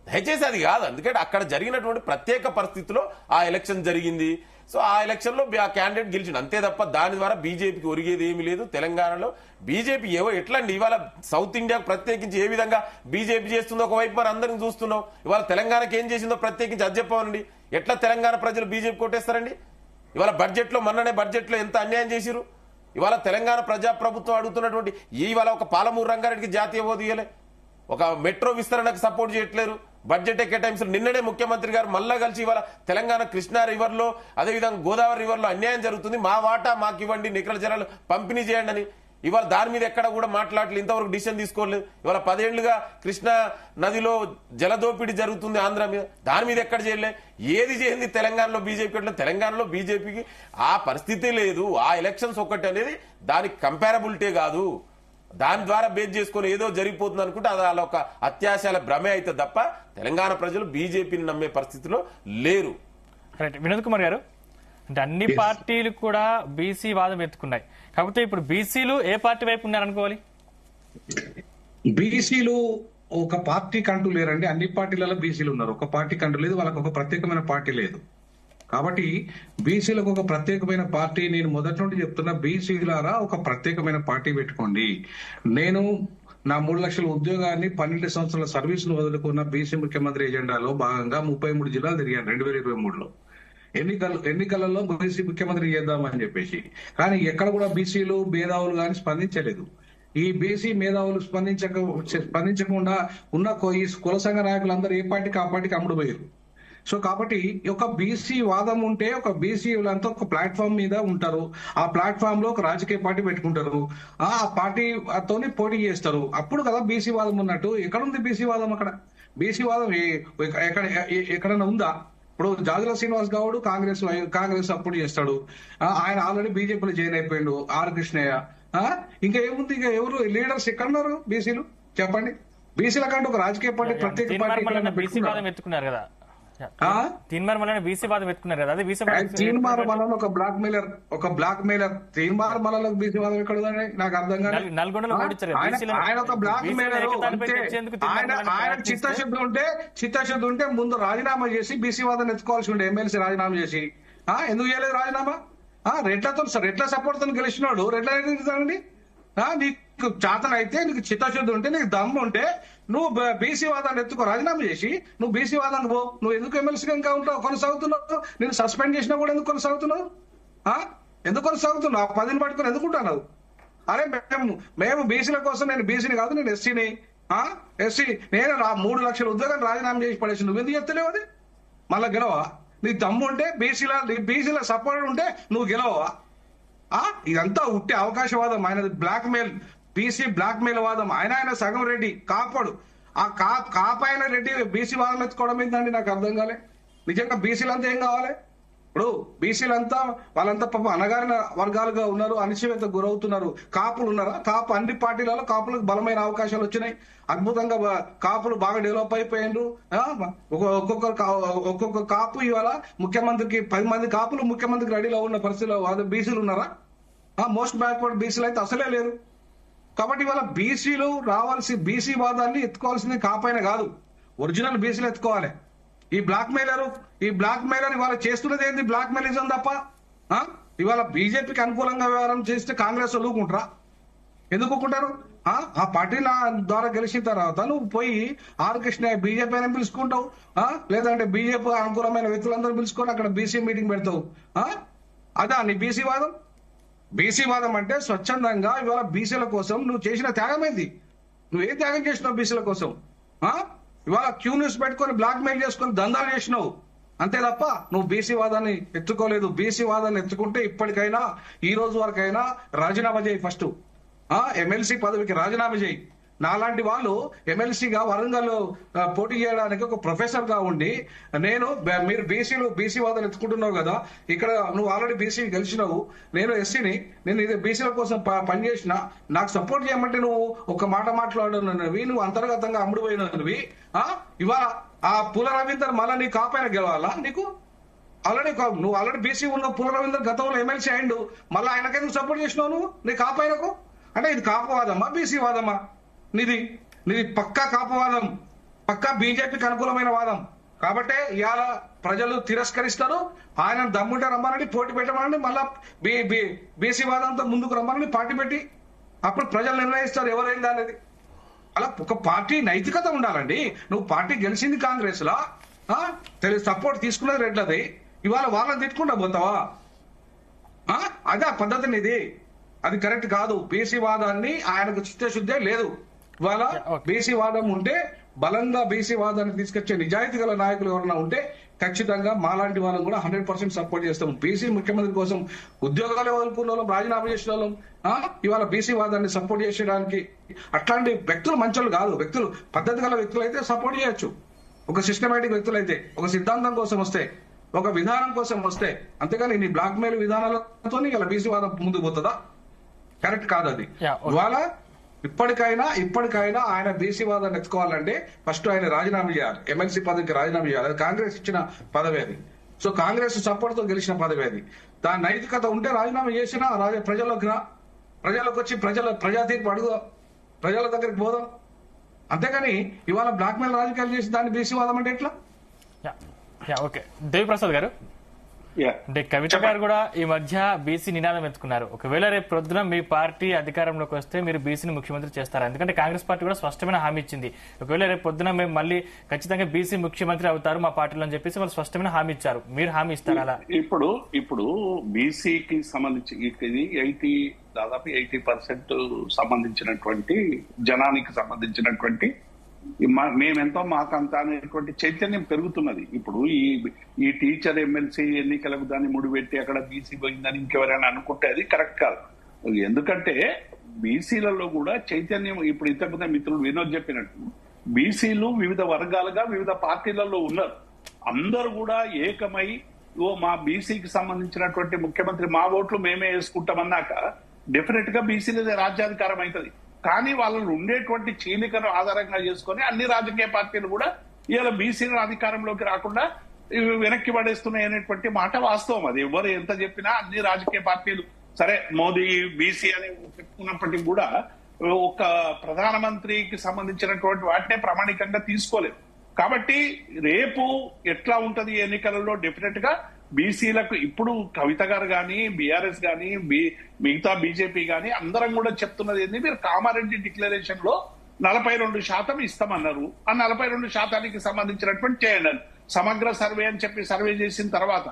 దయచేసి అది కాదు. ఎందుకంటే అక్కడ జరిగినటువంటి ప్రత్యేక పరిస్థితిలో ఆ ఎలక్షన్ జరిగింది. సో ఆ ఎలక్షన్ లో ఆ క్యాండిడేట్ గెలిచిండు అంతే తప్ప దాని ద్వారా బీజేపీకి ఒరిగేది ఏమీ లేదు. తెలంగాణలో బీజేపీ ఎట్లా అండి ఇవాళ సౌత్ ఇండియాకు ప్రత్యేకించి ఏ విధంగా బీజేపీ చేస్తుందో ఒకవైపు మరి అందరిని చూస్తున్నాం. ఇవాళ తెలంగాణకి ఏం చేసిందో ప్రత్యేకించి అది చెప్పామండి. ఎట్లా తెలంగాణ ప్రజలు బీజేపీ కొట్టేస్తారండి? ఇవాళ బడ్జెట్ లో మొన్ననే బడ్జెట్ లో ఎంత అన్యాయం చేసిరు. ఇవాళ తెలంగాణ ప్రజాప్రభుత్వం అడుగుతున్నటువంటి ఇవాళ ఒక పాలమూరు రంగారెడ్డికి జాతీయ హోదా ఇయ్యలే, ఒక మెట్రో విస్తరణకు సపోర్ట్ చేయట్లేరు, బడ్జెట్ కేటాయింపులు. నిన్ననే ముఖ్యమంత్రి గారు మళ్ళా కలిసి ఇవాళ తెలంగాణ కృష్ణా రివర్ లో అదేవిధంగా గోదావరి రివర్ లో అన్యాయం జరుగుతుంది, మా వాటా మాకు ఇవ్వండి, నికర జలాలు పంపిణీ చేయండి అని. ఇవాళ దాని మీద ఎక్కడ కూడా మాట్లాడలేదు, ఇంతవరకు డిసిషన్ తీసుకోలేదు. ఇవాళ 10 ఏళ్లుగా కృష్ణా నదిలో జలదోపిడీ జరుగుతుంది ఆంధ్ర మీద, దాని మీద ఎక్కడ చేయలే. ఏది చేయింది తెలంగాణలో బీజేపీ? తెలంగాణలో బీజేపీకి ఆ పరిస్థితి లేదు. ఆ ఎలక్షన్స్ ఒక్కటి అనేది దానికి కంపారబిలిటీ కాదు. దాని ద్వారా బేస్ చేసుకుని ఏదో జరిగిపోతుంది అనుకుంటే అది అలా ఒక అత్యాశాల భ్రమే అయితే తప్ప తెలంగాణ ప్రజలు బీజేపీని నమ్మే పరిస్థితిలో లేరు. రైట్ వినోద్ కుమార్ గారు, అంటే అన్ని పార్టీలు కూడా బీసీ వాదం ఎత్తుకున్నాయి. కాకపోతే ఇప్పుడు బీసీలు ఏ పార్టీ వైపు ఉన్నారనుకోవాలి? బీసీలు ఒక పార్టీ కంటూ లేరండి. అన్ని పార్టీలలో బీసీలు ఉన్నారు. ఒక పార్టీ కంటూ లేదు, వాళ్ళకు ఒక ప్రత్యేకమైన పార్టీ లేదు. కాబట్టి బీసీలకు ఒక ప్రత్యేకమైన పార్టీ, నేను మొదటి నుండి చెప్తున్నా, బీసీలారా ఒక ప్రత్యేకమైన పార్టీ పెట్టుకోండి. నేను నా 3 లక్షల ఉద్యోగాన్ని 12 సంవత్సరాల సర్వీసులు వదులుకున్న బీసీ ముఖ్యమంత్రి ఎజెండాలో భాగంగా 33 జిల్లాలు తిరిగాను 2023లో. ఎన్నికలలో బీసీ ముఖ్యమంత్రి చేద్దామని చెప్పేసి. కానీ ఎక్కడ కూడా బీసీలు మేధావులు కానీ స్పందించలేదు. ఈ బీసీ మేధావులు స్పందించకుండా ఉన్న ఈ కుల సంఘ నాయకులందరూ ఏ పార్టీకి ఆ పార్టీకి అమ్ముడు పోయారు. సో కాబట్టి ఒక బీసీ వాదం ఉంటే ఒక బీసీలంతా ఒక ప్లాట్ఫామ్ మీద ఉంటారు. ఆ ప్లాట్ఫామ్ లో ఒక రాజకీయ పార్టీ పెట్టుకుంటారు, ఆ పార్టీతోని పోటీ చేస్తారు. అప్పుడు కదా బీసీ వాదం ఉన్నట్టు. ఎక్కడుంది బీసీ వాదం? అక్కడ బీసీ వాదం ఎక్కడైనా ఉందా? ఇప్పుడు జాజుల శ్రీనివాస్ గౌడ్ కాంగ్రెస్ సపోర్ట్ చేస్తాడు. ఆయన ఆల్రెడీ బీజేపీలో జాయిన్ అయిపోయాడు. ఆర్ కృష్ణయ్య. ఇంకా ఏముంది? ఇంకా ఎవరు లీడర్స్ ఎక్కడున్నారు బీసీలు? చెప్పండి. బీసీల కంటే ఒక రాజకీయ పార్టీ ప్రత్యేక పార్టీ ఎత్తుకున్నారు కదా, తీన్మార్ మల్లన్న బీసీ వాదం ఎత్తుకున్నారు కదా, అది తీన్మార్ మల్లన్న ఒక బ్లాక్ మెయిలర్. తీన్మార్ మల్లన్నకు బీసీ వాదం ఎక్కడ ఉందండి? నాకు అర్థం కాదు. నల్గొండలో ఆయన ఒక బ్లాక్ మెయిలర్. ఆయన చిత్తశుద్ధి ఉంటే ముందు రాజీనామా చేసి బీసీ వాదం ఎత్తుకోవాల్సి ఉండే. ఎమ్మెల్సీ రాజీనామా చేసి ఎందుకు చేయలేదు రాజీనామా? రెడ్ల సపోర్ట్ తో గెలిచినాడు. రెడ్ల గెలుస్తానండి. నీకు చేతన అయితే, నీకు చిత్తశుద్ధి ఉంటే, నీకు దమ్ము ఉంటే నువ్వు బీసీ వాదాన్ని ఎత్తుకో, రాజీనామా చేసి నువ్వు బీసీ వాదాన్ని నువ్వు ఎందుకు ఎమ్మెల్సీగా ఇంకా ఉంటావు, కొనసాగుతున్నావు? నేను సస్పెండ్ చేసినా కూడా ఎందుకు కొనసాగుతున్నావు? ఎందుకు కొనసాగుతున్నావు? ఆ పదిని పట్టుకుని ఎందుకుంటున్నావు? అరే మేము బీసీల కోసం, నేను బీసీని కాదు, నేను ఎస్సీని. ఎస్సీ నేను 3 లక్షల ఉద్యోగాలు రాజీనామా చేసి పడేసి నువ్వు ఎందుకు చెప్తలేవు? అది మళ్ళా గెలవా? నీ దమ్ము ఉంటే బీసీల సపోర్ట్ ఉంటే నువ్వు గెలవా? ఇదంతా ఉట్టే అవకాశవాదం. ఆయనది blackmail, BC blackmail వాదం. ఆయన సగం రెడ్డి కాపాడు. ఆ కాపాయన రెడ్డి బీసీ వాదం ఎత్తుకోవడం ఏంటండి? నాకు అర్థం కాలే. నిజంగా బీసీలంతా ఏం కావాలి? ఇప్పుడు బీసీలంతా వాళ్ళంతా పాపం అనగారిన వర్గాలుగా ఉన్నారు, అణచివేత గురవుతున్నారు. కాపులు ఉన్నారా? అన్ని పార్టీలలో కాపులకు బలమైన అవకాశాలు వచ్చినాయి. అద్భుతంగా కాపులు బాగా డెవలప్ అయిపోయిండ్రు. ఒక్కొక్క కాపు ఇవాళ ముఖ్యమంత్రికి 10 మంది కాపులు ముఖ్యమంత్రికి రెడీలో ఉన్న పరిస్థితిలో బీసీలు ఉన్నారా? మోస్ట్ బ్యాక్వర్డ్ బీసీలు అయితే అసలే లేరు. కాబట్టి ఇవాళ బీసీలు బీసీ వాదాన్ని ఎత్తుకోవాల్సింది కాపైన కాదు, ఒరిజినల్ బీసీలు ఎత్తుకోవాలి. ఈ బ్లాక్ మెయిలర్ ఇవాళ చేస్తున్నది ఏంది? బ్లాక్ మెయిలిజం తప్ప. ఇవాళ బీజేపీకి అనుకూలంగా వ్యవహారం చేస్తే కాంగ్రెస్ ఊరుకుంటారా? ఎందుకు ఊరుకుంటారు? ఆ పార్టీ ద్వారా గెలిచిన తర్వాత నువ్వు పోయి కృష్ణ బీజేపీ అయినా పిలుచుకుంటావు, లేదంటే బీజేపీ అనుకూలమైన వ్యక్తులందరూ పిలుచుకొని అక్కడ బీసీ మీటింగ్ పెడతావు. అదా నీ బీసీ వాదం? బీసీ వాదం అంటే స్వచ్ఛందంగా ఇవాళ బీసీల కోసం నువ్వు చేసిన త్యాగం ఏంది? నువ్వేం త్యాగం చేసినావు బీసీల కోసం? ఇవాళ క్యూ న్యూస్ పెట్టుకొని బ్లాక్ మెయిల్ చేసుకొని దందాలు చేసినావు, అంతే తప్ప నువ్వు బీసీ వాదాన్ని ఎత్తుకోలేదు. బీసీ వాదాన్ని ఎత్తుకుంటే ఇప్పటికైనా, ఈ రోజు వరకైనా రాజీనామా చేయి. ఫస్ట్ ఎమ్మెల్సీ పదవికి రాజీనామా చేయి. నాలాంటి వాళ్ళు ఎమ్మెల్సీగా వరంగల్ పోటీ చేయడానికి ఒక ప్రొఫెసర్ గా ఉండి, మీరు బీసీ వాదాన్ని ఎత్తుకుంటున్నావు కదా, ఇక్కడ నువ్వు ఆల్రెడీ బీసీ గెలిచినావు, నేను ఎస్సీని, నేను ఇది బీసీల కోసం పనిచేసిన, నాకు సపోర్ట్ చేయమంటే నువ్వు ఒక మాట మాట్లాడినవి, నువ్వు అంతర్గతంగా అమ్ముడుపోయినవి. ఇవాళ ఆ పూల రవీందర్ మళ్ళీ నీ కాపైన గెలవాలా? నీకు నువ్వు ఆల్రెడీ బీసీ ఉన్న పూల రవీందర్ గతంలో ఎమ్మెల్సీ అయిండు, మళ్ళీ ఆయనకెందుకు సపోర్ట్ చేసినావు నువ్వు నీ కాపైనకు? అంటే ఇది కాపవాదమా బీసీ వాదమా? నిది పక్కా కాపవాదం, పక్కా బీజేపీకి అనుకూలమైన వాదం. కాబట్టి ఇవాళ ప్రజలు తిరస్కరిస్తారు. ఆయన దమ్ముంటే రమ్మనండి, పోటీ పెట్టమనండి, మళ్ళా బీసీ వాదంతో ముందుకు రమ్మనండి, పార్టీ పెట్టి అప్పుడు ప్రజలు నిర్ణయిస్తారు ఎవరైంది అనేది. అలా ఒక పార్టీ నైతికత ఉండాలండి. నువ్వు పార్టీ గెలిచింది కాంగ్రెస్ లా, సపోర్ట్ తీసుకున్నది రెడ్లది, ఇవాళ వాళ్ళని తిట్టుకుంటా పోతావా? అదే పద్ధతిని ఇది, అది కరెక్ట్ కాదు. బీసీ వాదాన్ని ఆయనకు చిత్తశుద్ధే లేదు. ఇవాళ బీసీ వాదం ఉంటే, బలంగా బీసీ వాదాన్ని తీసుకొచ్చే నిజాయితీ గల నాయకులు ఎవరైనా ఉంటే ఖచ్చితంగా మాలాంటి వాళ్ళని కూడా 100% సపోర్ట్ చేస్తాం. బీసీ ముఖ్యమంత్రి కోసం ఉద్యోగాలు వదులుకున్న వాళ్ళం, రాజీనామా చేసిన వాళ్ళం, ఇవాళ బీసీ వాదాన్ని సపోర్ట్ చేసేయడానికి అట్లాంటి వ్యక్తులు మంచోళ్ళు కాదు. వ్యక్తులు పద్ధతి గల వ్యక్తులు అయితే సపోర్ట్ చేయొచ్చు. ఒక సిస్టమేటిక్ వ్యక్తులు అయితే, ఒక సిద్ధాంతం కోసం వస్తే, ఒక విధానం కోసం వస్తే, అంతేగాని నీ బ్లాక్ మెయిల్ విధానాలతో ఇలా బీసీ వాదం ముందుకు పోతుందా? కరెక్ట్ కాదు అది. ఇవాళ ఇప్పటికైనా ఆయన బీసీ వాదాన్ని ఎత్తుకోవాలంటే ఫస్ట్ ఆయన రాజీనామా చేయాలి, ఎమ్మెల్సీ పదవికి రాజీనామా చేయాలి. అది కాంగ్రెస్ ఇచ్చిన పదవి అది. సో కాంగ్రెస్ సపోర్ట్ తో గెలిచిన పదవి అది. దాని నైతికత ఉంటే రాజీనామా చేసినా ప్రజల్లోకి వచ్చి ప్రజా తీర్పు అడుగు, ప్రజల దగ్గరికి పోదాం. అంతేగాని ఇవాళ బ్లాక్ మెయిల్ రాజకీయాలు చేసి దాన్ని బీసీ వాదం అంటే ఎట్లా? ఓకే, దేవిప్రసాద్ గారు, అంటే కవిత గారు కూడా ఈ మధ్య బీసీ నినాదం ఎత్తుకున్నారు. ఒకవేళ రేపు ప్రొద్దున మీ పార్టీ అధికారంలోకి వస్తే మీరు బీసీని ముఖ్యమంత్రి చేస్తారా? ఎందుకంటే కాంగ్రెస్ పార్టీ కూడా స్పష్టమైన హామీ ఇచ్చింది, ఒకవేళ రేపు పొద్దున మేము మళ్ళీ ఖచ్చితంగా బీసీ ముఖ్యమంత్రి అవుతారు మా పార్టీలో అని చెప్పేసి వాళ్ళు స్పష్టమైన హామీ ఇచ్చారు. మీరు హామీ ఇస్తారా? అలా ఇప్పుడు బీసీకి సంబంధించి దాదాపు 80% సంబంధించినటువంటి జనానికి సంబంధించినటువంటి మేమెంతో మాకంతా అనేటువంటి చైతన్యం పెరుగుతున్నది. ఇప్పుడు ఈ టీచర్ ఎమ్మెల్సీ ఎన్నికలకు దాన్ని ముడిపెట్టి అక్కడ బీసీ పోయిందని ఇంకెవరైనా అనుకుంటే అది కరెక్ట్ కాదు. ఎందుకంటే బీసీలలో కూడా చైతన్యం, ఇప్పుడు ఇంతకుముందే మిత్రుడు వినోద్ చెప్పినట్టు బీసీలు వివిధ వర్గాలుగా వివిధ పార్టీలలో ఉన్నారు. అందరూ కూడా ఏకమై మా బీసీకి సంబంధించినటువంటి ముఖ్యమంత్రి మా ఓట్లు మేమే వేసుకుంటామన్నాక డెఫినెట్ గా బీసీలదే రాజ్యాధికారం అవుతుంది. కానీ వాళ్ళు ఉండేటువంటి చీలికను ఆధారంగా చేసుకొని అన్ని రాజకీయ పార్టీలు కూడా ఇవాళ బీసీల అధికారంలోకి రాకుండా వెనక్కి పడేస్తున్నాయి అనేటువంటి మాట వాస్తవం. అది ఎవరు ఎంత చెప్పినా అన్ని రాజకీయ పార్టీలు సరే మోదీ బీసీ అని చెప్పుకున్నప్పటికీ కూడా ఒక ప్రధానమంత్రికి సంబంధించినటువంటి వాటినే ప్రామాణికంగా తీసుకోలేదు. కాబట్టి రేపు ఎట్లా ఉంటది ఎన్నికలలో డెఫినెట్ గా బీసీలకు ఇప్పుడు కవిత గారు కానీ బీఆర్ఎస్ కానీ మిగతా బీజేపీ కానీ అందరం కూడా చెప్తున్నది ఏంది, మీరు కామారెడ్డి డిక్లరేషన్ లో 42% ఇస్తామన్నారు. ఆ 42% సంబంధించినటువంటి చేయండి సమగ్ర సర్వే అని చెప్పి సర్వే చేసిన తర్వాత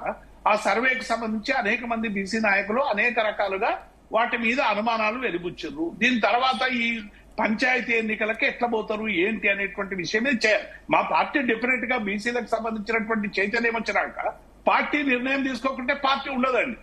ఆ సర్వేకి సంబంధించి అనేక మంది బీసీ నాయకులు అనేక రకాలుగా వాటి మీద అనుమానాలు వెలిబుచ్చారు. దీని తర్వాత ఈ పంచాయతీ ఎన్నికలకి ఎట్లా పోతారు ఏంటి అనేటువంటి విషయమే చేయాలి. మా పార్టీ డెఫినెట్ గా బీసీలకు సంబంధించినటువంటి చైతన్యం వచ్చినాక పార్టీ నిర్ణయం తీసుకోకుంటే పార్టీ ఉండదండి.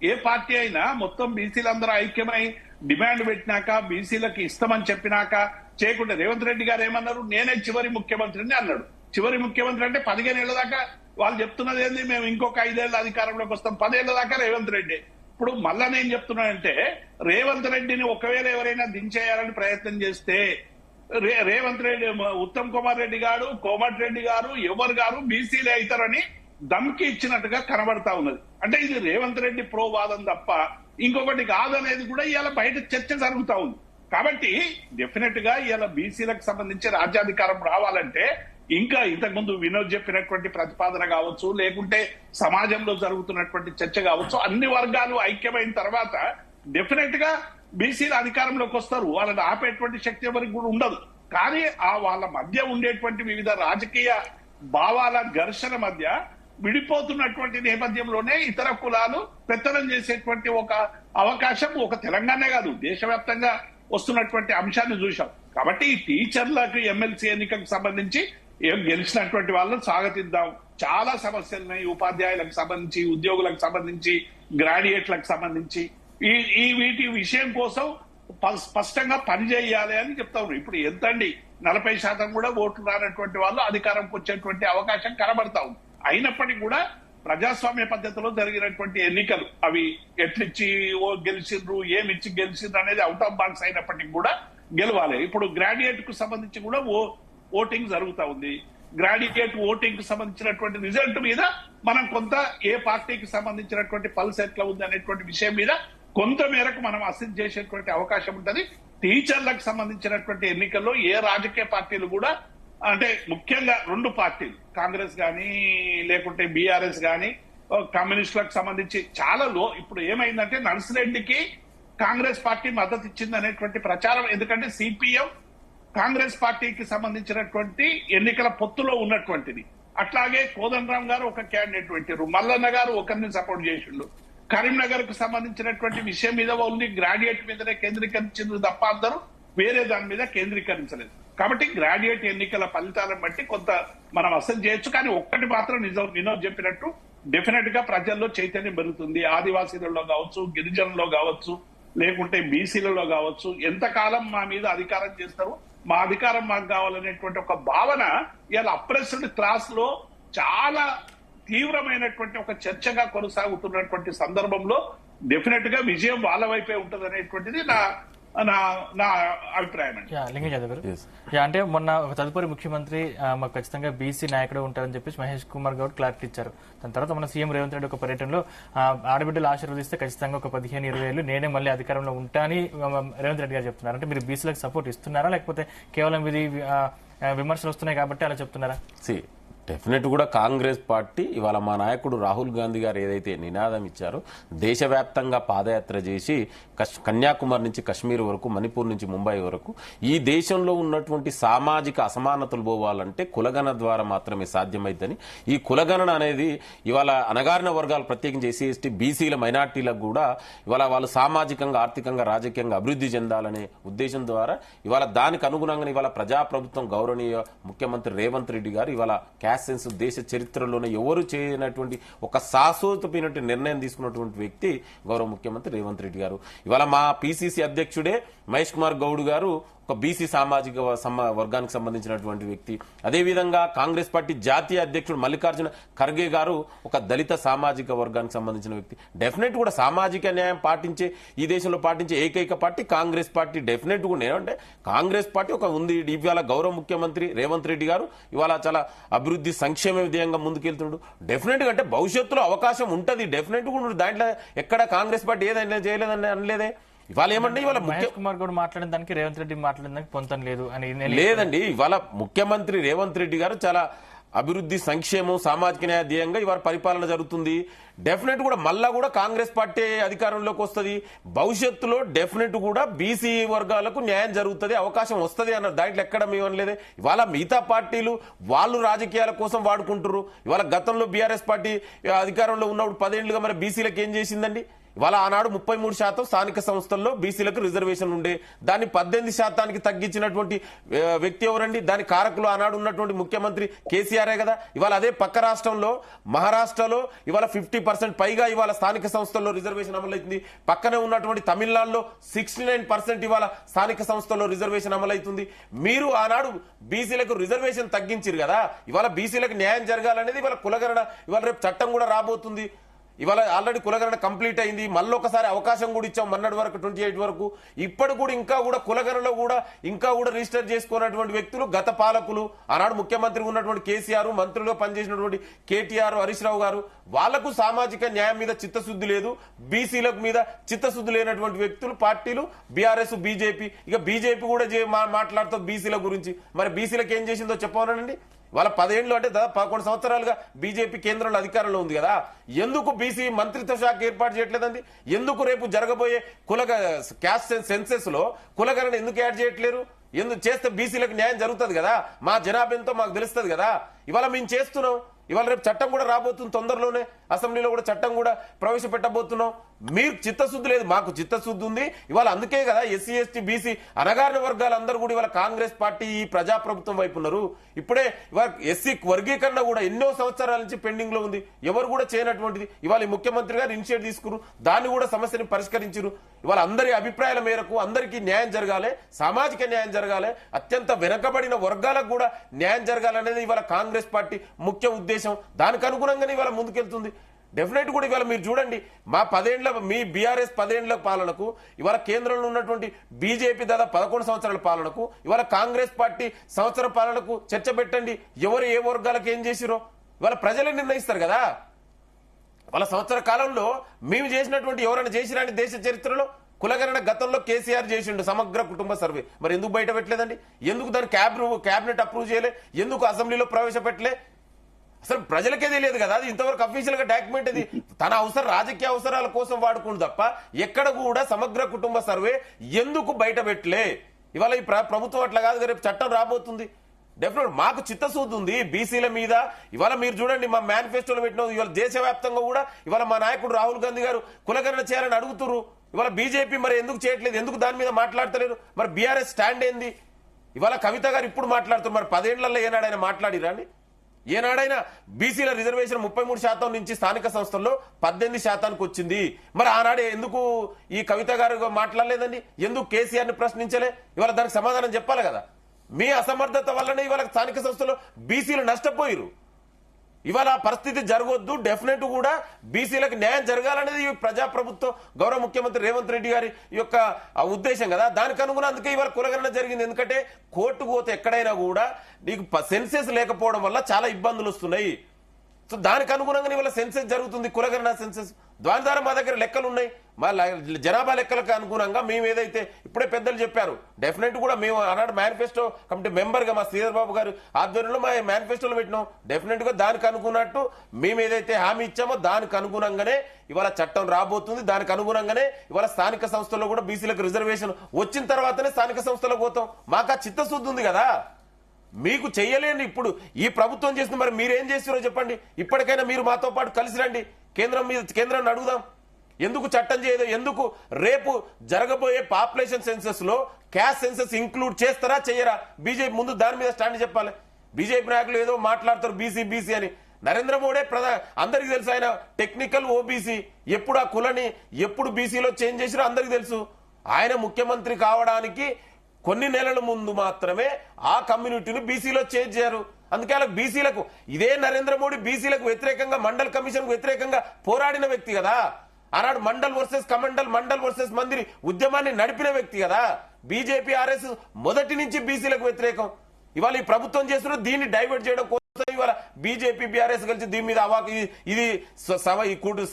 ఏ పార్టీ అయినా మొత్తం బీసీలందరూ ఐక్యమై డిమాండ్ పెట్టినాక బీసీలకు ఇస్తామని చెప్పినాక చేయకుండా రేవంత్ రెడ్డి గారు ఏమన్నారు, నేనే చివరి ముఖ్యమంత్రిని అన్నాడు. చివరి ముఖ్యమంత్రి అంటే 15 ఏళ్ల దాకా వాళ్ళు చెప్తున్నది ఏంది, మేము ఇంకొక 5 ఏళ్ల అధికారంలోకి వస్తాం. 10 ఏళ్ల దాకా రేవంత్ రెడ్డి. ఇప్పుడు మళ్ళా నేను చెప్తున్నానంటే రేవంత్ రెడ్డిని ఒకవేళ ఎవరైనా దించేయాలని ప్రయత్నం చేస్తే రేవంత్ రెడ్డి, ఉత్తమ్ కుమార్ రెడ్డి గారు, కోమటిరెడ్డి గారు, ఎవరు గారు బీసీలే అవుతారని దమ్కి ఇచ్చినట్టుగా కనబడతా ఉన్నది. అంటే ఇది రేవంత్ రెడ్డి ప్రోవాదం తప్ప ఇంకొకటి కాదనేది కూడా ఇవాళ బయట చర్చ జరుగుతా ఉంది. కాబట్టి డెఫినెట్ గా ఇవాళ బీసీలకు సంబంధించి రాజ్యాధికారం రావాలంటే ఇంకా ఇంతకుముందు వినోద్ చెప్పినటువంటి ప్రతిపాదన కావచ్చు, లేకుంటే సమాజంలో జరుగుతున్నటువంటి చర్చ కావచ్చు, అన్ని వర్గాలు ఐక్యమైన తర్వాత డెఫినెట్ గా బీసీలు అధికారంలోకి వస్తారు. వాళ్ళని ఆపేటువంటి శక్తి ఎవరికి కూడా ఉండదు. కానీ ఆ వాళ్ళ మధ్య ఉండేటువంటి వివిధ రాజకీయ భావాల ఘర్షణ మధ్య విడిపోతున్నటువంటి నేపథ్యంలోనే ఇతర కులాలు పెత్తనం చేసేటువంటి ఒక అవకాశం ఒక తెలంగాణ కాదు దేశవ్యాప్తంగా వస్తున్నటువంటి అంశాన్ని చూశాం. కాబట్టి ఈ టీచర్లకు ఎమ్మెల్సీ ఎన్నికకు సంబంధించి గెలిచినటువంటి వాళ్ళని స్వాగతిద్దాం. చాలా సమస్యలున్నాయి, ఉపాధ్యాయులకు సంబంధించి, ఉద్యోగులకు సంబంధించి, గ్రాడ్యుయేట్లకు సంబంధించి. ఈ వీటి విషయం కోసం స్పష్టంగా పనిచేయాలి అని చెప్తా ఉన్నారు. ఇప్పుడు ఎంతండి 40% కూడా ఓట్లు రానటువంటి వాళ్ళు అధికారంకి వచ్చేటువంటి అవకాశం కనబడతా ఉంది. అయినప్పటికీ కూడా ప్రజాస్వామ్య పద్ధతిలో జరిగినటువంటి ఎన్నికలు అవి ఎట్లిచ్చి గెలిచిండ్రు, ఏమిచ్చి గెలిచిండ్రు అనేది అవుట్ ఆఫ్ బాక్స్ అయినప్పటికీ కూడా గెలవాలి. ఇప్పుడు గ్రాడ్యుయేట్ కు సంబంధించి కూడా ఓటింగ్ జరుగుతా ఉంది. గ్రాడ్యుయేట్ ఓటింగ్ కు సంబంధించినటువంటి రిజల్ట్ మీద మనం కొంత ఏ పార్టీకి సంబంధించినటువంటి పల్స్ ఎట్లా ఉంది అనేటువంటి విషయం మీద కొంత మేరకు మనం అసెస్ చేసేటువంటి అవకాశం ఉంటుంది. టీచర్లకు సంబంధించినటువంటి ఎన్నికల్లో ఏ రాజకీయ పార్టీలు కూడా, అంటే ముఖ్యంగా 2 పార్టీలు, కాంగ్రెస్ గాని లేకుంటే బీఆర్ఎస్ గాని, కమ్యూనిస్టులకు సంబంధించి చాలా ఇప్పుడు ఏమైందంటే నర్సిరెడ్డికి కాంగ్రెస్ పార్టీ మద్దతు ఇచ్చింది అనేటువంటి ప్రచారం. ఎందుకంటే సిపిఎం కాంగ్రెస్ పార్టీకి సంబంధించినటువంటి ఎన్నికల పొత్తులో ఉన్నటువంటిది. అట్లాగే కోదండరాం గారు ఒక క్యాండిడేట్ పెట్టారు, మల్లన్న గారు ఒకరిని సపోర్ట్ చేసిండు. కరీంనగర్ కు సంబంధించినటువంటి విషయం మీద ఓన్లీ గ్రాడ్యుయేట్ మీదనే కేంద్రీకరించింది తప్ప అందరూ వేరే దాని మీద కేంద్రీకరించలేదు. కాబట్టి గ్రాడ్యుయేట్ ఎన్నికల ఫలితాలను బట్టి కొంత మనం అసెస్ చేయొచ్చు. కానీ ఒక్కటి మాత్రం వినోద్ చెప్పినట్టు డెఫినెట్ గా ప్రజల్లో చైతన్యం పెరుగుతుంది. ఆదివాసీలలో కావచ్చు, గిరిజనుల్లో కావచ్చు, లేకుంటే బీసీలలో కావచ్చు, ఎంతకాలం మా మీద అధికారం చేస్తారు, మా అధికారం మాకు కావాలనేటువంటి ఒక భావన ఇలా అప్రెస్డ్ క్లాస్ లో చాలా తీవ్రమైనటువంటి ఒక చర్చగా కొనసాగుతున్నటువంటి సందర్భంలో డెఫినెట్ గా విజయం వాళ్ళ వైపే ఉంటుంది అనేటువంటిది నా అభిప్రాయం అండి. లింగం యాదవ్ గారు, అంటే మొన్న ఒక తదుపరి ముఖ్యమంత్రి మాకు ఖచ్చితంగా బీసీ నాయకుడు ఉంటారని చెప్పేసి మహేష్ కుమార్ గౌడ్ క్లారిటీ ఇచ్చారు. దాని తర్వాత మన సీఎం రేవంత్ రెడ్డి ఒక పర్యటనలో ఆడబిడ్డలు ఆశీర్వదిస్తే ఖచ్చితంగా ఒక 15-20 ఏళ్ళు నేనే మళ్ళీ అధికారంలో ఉంటానని రేవంత్ రెడ్డి గారు చెప్తున్నారు. అంటే మీరు బీసీలకు సపోర్ట్ ఇస్తున్నారా, లేకపోతే కేవలం ఇది విమర్శలు వస్తున్నాయి కాబట్టి అలా చెప్తున్నారా? డెఫినెట్ కూడా కాంగ్రెస్ పార్టీ ఇవాళ మా నాయకుడు రాహుల్ గాంధీ గారు ఏదైతే నినాదం ఇచ్చారో దేశవ్యాప్తంగా పాదయాత్ర చేసి కన్యాకుమారి నుంచి కశ్మీర్ వరకు, మణిపూర్ నుంచి ముంబై వరకు ఈ దేశంలో ఉన్నటువంటి సామాజిక అసమానతలు పోవాలంటే కులగణన ద్వారా మాత్రమే సాధ్యమైందని, ఈ కులగణన అనేది ఇవాళ అణగారిన వర్గాలు ప్రత్యేకించి ఎస్సీ ఎస్టీ బీసీల మైనార్టీలకు కూడా ఇవాళ వాళ్ళు సామాజికంగా, ఆర్థికంగా, రాజకీయంగా అభివృద్ధి చెందాలనే ఉద్దేశం ద్వారా ఇవాళ దానికి అనుగుణంగా ఇవాళ ప్రజాప్రభుత్వం గౌరవనీయ ముఖ్యమంత్రి రేవంత్ రెడ్డి గారు ఇవాళ సెన్స్ దేశ చరిత్రలోనే ఎవరు చేయనటువంటి ఒక శాశ్వతమైనటువంటి నిర్ణయం తీసుకున్నటువంటి వ్యక్తి గౌరవ ముఖ్యమంత్రి రేవంత్ రెడ్డి గారు. ఇవాళ మా పిసిసి అధ్యక్షుడే మహేష్ కుమార్ గౌడ్ గారు ఒక బీసీ సామాజిక వర్గానికి సంబంధించినటువంటి వ్యక్తి. అదేవిధంగా కాంగ్రెస్ పార్టీ జాతీయ అధ్యక్షుడు మల్లికార్జున ఖర్గే గారు ఒక దళిత సామాజిక వర్గానికి సంబంధించిన వ్యక్తి. డెఫినెట్ కూడా సామాజిక న్యాయం పాటించే ఈ దేశంలో పాటించే ఏకైక పార్టీ కాంగ్రెస్ పార్టీ. డెఫినెట్ కూడా ఏమంటే కాంగ్రెస్ పార్టీ ఒక ఉంది. ఇవాళ గౌరవ ముఖ్యమంత్రి రేవంత్ రెడ్డి గారు ఇవాళ చాలా అభివృద్ధి సంక్షేమ విధేయంగా ముందుకెళ్తున్నాడు. డెఫినెట్ గా అంటే భవిష్యత్తులో అవకాశం ఉంటది. డెఫినెట్ కూడా దాంట్లో ఎక్కడ కాంగ్రెస్ పార్టీ ఏదైనా చేయలేదని అనలేదే. ఇవాళ ఏమంటే ఇవాళ మహేష్ కుమార్ గౌడ్ మాట్లాడిన దానికి రేవంత్ రెడ్డి మాట్లాడిన దానికి పొంతం లేదు అని లేదండి. ఇవాళ ముఖ్యమంత్రి రేవంత్ రెడ్డి గారు చాలా అభివృద్ధి సంక్షేమం సామాజిక న్యాయ ధ్యేయంగా ఇవాళ పరిపాలన జరుగుతుంది. డెఫినెట్ కూడా మళ్ళా కూడా కాంగ్రెస్ పార్టీ అధికారంలోకి వస్తుంది. భవిష్యత్తులో డెఫినెట్ కూడా బీసీ వర్గాలకు న్యాయం జరుగుతుంది, అవకాశం వస్తుంది అన్నారు. దాంట్లో ఎక్కడ మేమనలేదే. ఇవాళ మిగతా పార్టీలు వాళ్ళు రాజకీయాల కోసం వాడుకుంటారు. ఇవాళ గతంలో బీఆర్ఎస్ పార్టీ అధికారంలో ఉన్నప్పుడు 10 ఏళ్లుగా మరి బీసీలకు ఏం చేసిందండి? ఇవాళ ఆనాడు 33% స్థానిక సంస్థల్లో బీసీలకు రిజర్వేషన్ ఉండే, దాన్ని 18% తగ్గించినటువంటి వ్యక్తి ఎవరండి? దాని కారకులు ఆనాడు ఉన్నటువంటి ముఖ్యమంత్రి కేసీఆరే కదా. ఇవాళ అదే పక్క రాష్ట్రంలో మహారాష్ట్రలో ఇవాళ 50% పైగా ఇవాళ స్థానిక సంస్థల్లో రిజర్వేషన్ అమలవుతుంది. పక్కనే ఉన్నటువంటి తమిళనాడులో 69% ఇవాళ స్థానిక సంస్థల్లో రిజర్వేషన్ అమలవుతుంది. మీరు ఆనాడు బీసీలకు రిజర్వేషన్ తగ్గించారు కదా. ఇవాళ బీసీలకు న్యాయం జరగాలనేది ఇవాళ కులగణన, ఇవాళ రేపు చట్టం కూడా రాబోతుంది. ఇవాళ ఆల్రెడీ కులగణన కంప్లీట్ అయింది. మళ్ళీ ఒకసారి అవకాశం కూడా ఇచ్చాం మొన్నటి వరకు 28 వరకు. ఇప్పటి కూడా ఇంకా కూడా కులగణనలో కూడా ఇంకా కూడా రిజిస్టర్ చేసుకున్నటువంటి వ్యక్తులు గత పాలకులు, ఆనాడు ముఖ్యమంత్రి ఉన్నటువంటి కేసీఆర్, మంత్రులుగా పనిచేసినటువంటి కేటీఆర్, హరీష్ రావు గారు. వాళ్లకు సామాజిక న్యాయం మీద చిత్తశుద్ధి లేదు, బీసీల మీద చిత్తశుద్ధి లేనటువంటి వ్యక్తులు పార్టీలు బీఆర్ఎస్, బీజేపీ. ఇక బీజేపీ కూడా మాట్లాడుతూ బీసీల గురించి. మరి బీసీలకు ఏం చేసిందో చెప్పవనండి. వాళ్ళ 10 ఏళ్ళు అంటే దాదాపు 11 సంవత్సరాలుగా బీజేపీ కేంద్రంలో అధికారంలో ఉంది కదా. ఎందుకు బీసీ మంత్రిత్వ శాఖ ఏర్పాటు చేయట్లేదండి? ఎందుకు రేపు జరగబోయే క్యాస్ట్ సెన్సెస్ లో కులగణన ఎందుకు యాడ్ చేయట్లేరు? ఎందుకు చేస్తే బీసీలకు న్యాయం జరుగుతుంది కదా. మా జనాభా ఎంతో మాకు తెలుస్తుంది కదా. ఇవాళ మేము చేస్తున్నాం. ఇవాళ రేపు చట్టం కూడా రాబోతుంది తొందరలోనే. అసెంబ్లీలో కూడా చట్టం కూడా ప్రవేశపెట్టబోతున్నాం. మీరు చిత్తశుద్ధి లేదు, మాకు చిత్తశుద్ధి ఉంది. ఇవాళ అందుకే కదా ఎస్సీ, ఎస్టీ, బీసీ అణగారిన వర్గాలందరూ కూడా ఇవాళ కాంగ్రెస్ పార్టీ ఈ ప్రజాప్రభుత్వం వైపు ఉన్నారు. ఇప్పుడే ఇవాళ ఎస్సీ వర్గీకరణ కూడా ఎన్నో సంవత్సరాల నుంచి పెండింగ్ లో ఉంది, ఎవరు కూడా చేయనటువంటిది. ఇవాళ ఈ ముఖ్యమంత్రి గారు ఇనిషియేటివ్ తీసుకున్నారు, దాన్ని కూడా సమస్యని పరిష్కరించారు. ఇవాళ అందరి అభిప్రాయాల మేరకు అందరికీ న్యాయం జరగాలి, సామాజిక న్యాయం జరగాలి, అత్యంత వెనకబడిన వర్గాలకు కూడా న్యాయం జరగాలనేది ఇవాళ కాంగ్రెస్ పార్టీ ముఖ్య ఉద్దేశం. దానికి అనుగుణంగానే ఇవాళ ముందుకెళ్తుంది. డెఫినెట్ కూడా ఇవాళ మీరు చూడండి, మా 10 ఏళ్ల మీ బీఆర్ఎస్ 10 ఏళ్ల పాలనకు, ఇవాళ కేంద్రంలో ఉన్నటువంటి బీజేపీ దాదాపు 11 సంవత్సరాల పాలనకు, ఇవాళ కాంగ్రెస్ పార్టీ సంవత్సర పాలనకు చర్చ పెట్టండి. ఎవరు ఏ వర్గాలకు ఏం చేసిరో ఇవాళ ప్రజలే నిర్ణయిస్తారు కదా. వాళ్ళ సంవత్సర కాలంలో మేము చేసినటువంటి ఎవరైనా చేసిరాని దేశ చరిత్రలో కులగణన గతంలో కేసీఆర్ చేసిండు సమగ్ర కుటుంబ సర్వే. మరి ఎందుకు బయట పెట్టలేదండి? ఎందుకు దాన్ని క్యాబినెట్ అప్రూవ్ చేయలే? ఎందుకు అసెంబ్లీలో ప్రవేశపెట్టలే? అసలు ప్రజలకే తెలియదు కదా. అది ఇంతవరకు అఫీషియల్ గా డాక్యుమెంట్ ఇది తన రాజకీయ అవసరాల కోసం వాడుకుంటు తప్ప ఎక్కడ కూడా సమగ్ర కుటుంబ సర్వే ఎందుకు బయట పెట్టలే? ఇవాళ ఈ ప్రభుత్వం అట్లా కాదు, రేపు చట్టం రాబోతుంది. డెఫినెట్ మాకు చిత్తశుద్ధి ఉంది బీసీల మీద. ఇవాళ మీరు చూడండి, మా మేనిఫెస్టోలో పెట్టిన ఇవాళ దేశవ్యాప్తంగా కూడా ఇవాళ మా నాయకుడు రాహుల్ గాంధీ గారు కులగణన చేయాలని అడుగుతున్నారు. ఇవాళ బీజేపీ మరి ఎందుకు చేయట్లేదు? ఎందుకు దాని మీద మాట్లాడతలేరు? మరి బీఆర్ఎస్ స్టాండ్ ఏంది? ఇవాళ కవిత గారు ఇప్పుడు మాట్లాడుతున్నారు. మరి 10 ఏళ్లలో ఏనాడైనా మాట్లాడిరా అండి? ఏనాడైనా బీసీల రిజర్వేషన్ 33% నుంచి స్థానిక సంస్థల్లో 18% వచ్చింది. మరి ఆనాడే ఎందుకు ఈ కవిత గారు మాట్లాడలేదండి? ఎందుకు కేసీఆర్ ని ప్రశ్నించలే? ఇవాళ దానికి సమాధానం చెప్పాలి కదా. మీ అసమర్థత వల్లనే ఇవాళ స్థానిక సంస్థల్లో బీసీలు నష్టపోయారు. ఇవాళ పరిస్థితి జరగొద్దు. డెఫినెట్ కూడా బీసీలకు న్యాయం జరగాలనేది ప్రజాప్రభుత్వం గౌరవ ముఖ్యమంత్రి రేవంత్ రెడ్డి గారి యొక్క ఉద్దేశం కదా. దానికి అనుగుణంగా అందుకే ఇవాళ కులగణన జరిగింది. ఎందుకంటే కోర్టుకు పోతే ఎక్కడైనా కూడా నీకు సెన్సెస్ లేకపోవడం వల్ల చాలా ఇబ్బందులు వస్తున్నాయి. సో దానికి అనుగుణంగా ఇవాళ సెన్సెస్ జరుగుతుంది, కులగణన సెన్సెస్. దాని ద్వారా మా దగ్గర లెక్కలు ఉన్నాయి. మా జనాభా లెక్కలకు అనుగుణంగా మేము ఏదైతే ఇప్పుడే పెద్దలు చెప్పారు, డెఫినెట్ కూడా మేము ఆనాడు మేనిఫెస్టో కమిటీ మెంబర్ గా మా శ్రీధర్ బాబు గారు ఆధ్వర్యంలో మా మేనిఫెస్టోలో పెట్టినాం. డెఫినెట్ గా దానికి అనుకున్నట్టు మేము ఏదైతే హామీ ఇచ్చామో దానికి అనుగుణంగానే ఇవాళ చట్టం రాబోతుంది. దానికి అనుగుణంగానే ఇవాళ స్థానిక సంస్థల్లో కూడా బీసీలకు రిజర్వేషన్ వచ్చిన తర్వాతనే స్థానిక సంస్థలకు పోతాం. మాకు ఆ చిత్తశుద్ధి ఉంది కదా. మీకు చెయ్యలేని ఇప్పుడు ఈ ప్రభుత్వం చేస్తుంది, మరి మీరేం చేస్తారో చెప్పండి. ఇప్పటికైనా మీరు మాతో పాటు కలిసి రండి, కేంద్రాన్ని అడుగుదాం. ఎందుకు చట్టం చేయదు? ఎందుకు రేపు జరగబోయే పాపులేషన్ సెన్సెస్ లో క్యాస్ట్ సెన్సెస్ ఇంక్లూడ్ చేస్తారా చెయ్యరా? బీజేపీ ముందు దాని మీద స్టాండ్ చెప్పాలి. బీజేపీ నాయకులు ఏదో మాట్లాడతారు బీసీ అని. నరేంద్ర మోడీ అందరికి తెలుసు, ఆయన టెక్నికల్ ఓబీసీ. ఎప్పుడు ఆ కులని ఎప్పుడు బీసీలో చేంజ్ చేసిరో అందరికి తెలుసు. ఆయన ముఖ్యమంత్రి కావడానికి కొన్ని నెలల ముందు మాత్రమే ఆ కమ్యూనిటీని బీసీలో చేంజ్ చేశారు. అందుకే వాళ్ళకి బీసీలకు ఇదే నరేంద్ర మోడీ బీసీలకు వ్యతిరేకంగా మండల్ కమిషన్ వ్యతిరేకంగా పోరాడిన వ్యక్తి కదా. ఆనాడు మండల్ వర్సెస్ కమండల్, మండల్ వర్సెస్ మందిరి ఉద్యమాన్ని నడిపిన వ్యక్తి కదా. బీజేపీ ఆర్ఎస్ మొదటి నుంచి బీసీలకు వ్యతిరేకం. ఇవాళ ఈ ప్రభుత్వం చేస్తున్న దీన్ని డైవర్ట్ చేయడం కోసం ఇవాళ బీజేపీ బీఆర్ఎస్ కలిసి దీని మీద అవాకు ఇది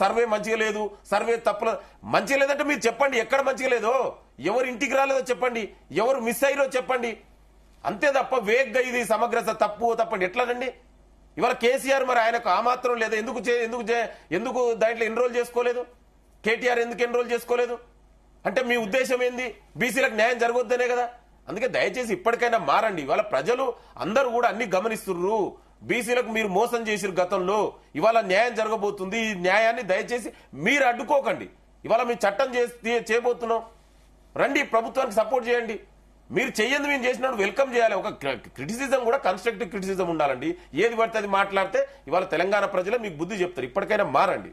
సర్వే మంచిగా లేదు, సర్వే తప్పుల మంచిగా లేదంటే మీరు చెప్పండి ఎక్కడ మంచిగా లేదో, ఎవరు ఇంటికి రాలేదో చెప్పండి, ఎవరు మిస్ అయ్యారో చెప్పండి. అంతే తప్ప వేగ్గా ఇది సమగ్రత తప్పు తప్పండి ఎట్లానండి? ఇవాళ కేసీఆర్ మరి ఆయనకు ఆ మాత్రం లేదా? ఎందుకు దాంట్లో ఎన్రోల్ చేసుకోలేదు? కేటీఆర్ ఎందుకు ఎన్రోల్ చేసుకోలేదు? అంటే మీ ఉద్దేశం ఏంది? బీసీలకు న్యాయం జరగొద్దనే కదా. అందుకే దయచేసి ఇప్పటికైనా మారండి. ఇవాళ ప్రజలు అందరూ కూడా అన్ని గమనిస్తున్నారు. బీసీలకు మీరు మోసం చేసిరు గతంలో, ఇవాళ న్యాయం జరగబోతుంది. ఈ న్యాయాన్ని దయచేసి మీరు అడ్డుకోకండి. ఇవాళ మేము చట్టం చేయబోతున్నాం, రండి ప్రభుత్వానికి సపోర్ట్ చేయండి. మీరు చెయ్యండి, మేము చేసినప్పుడు వెల్కమ్ చేయాలి. ఒక క్రిటిసిజం కూడా కన్స్ట్రక్టివ్ క్రిటిసిజం ఉండాలండి. ఏది పడితే అది మాట్లాడితే ఇవాళ తెలంగాణ ప్రజలే మీకు బుద్ధి చెప్తారు. ఇప్పటికైనా మారండి.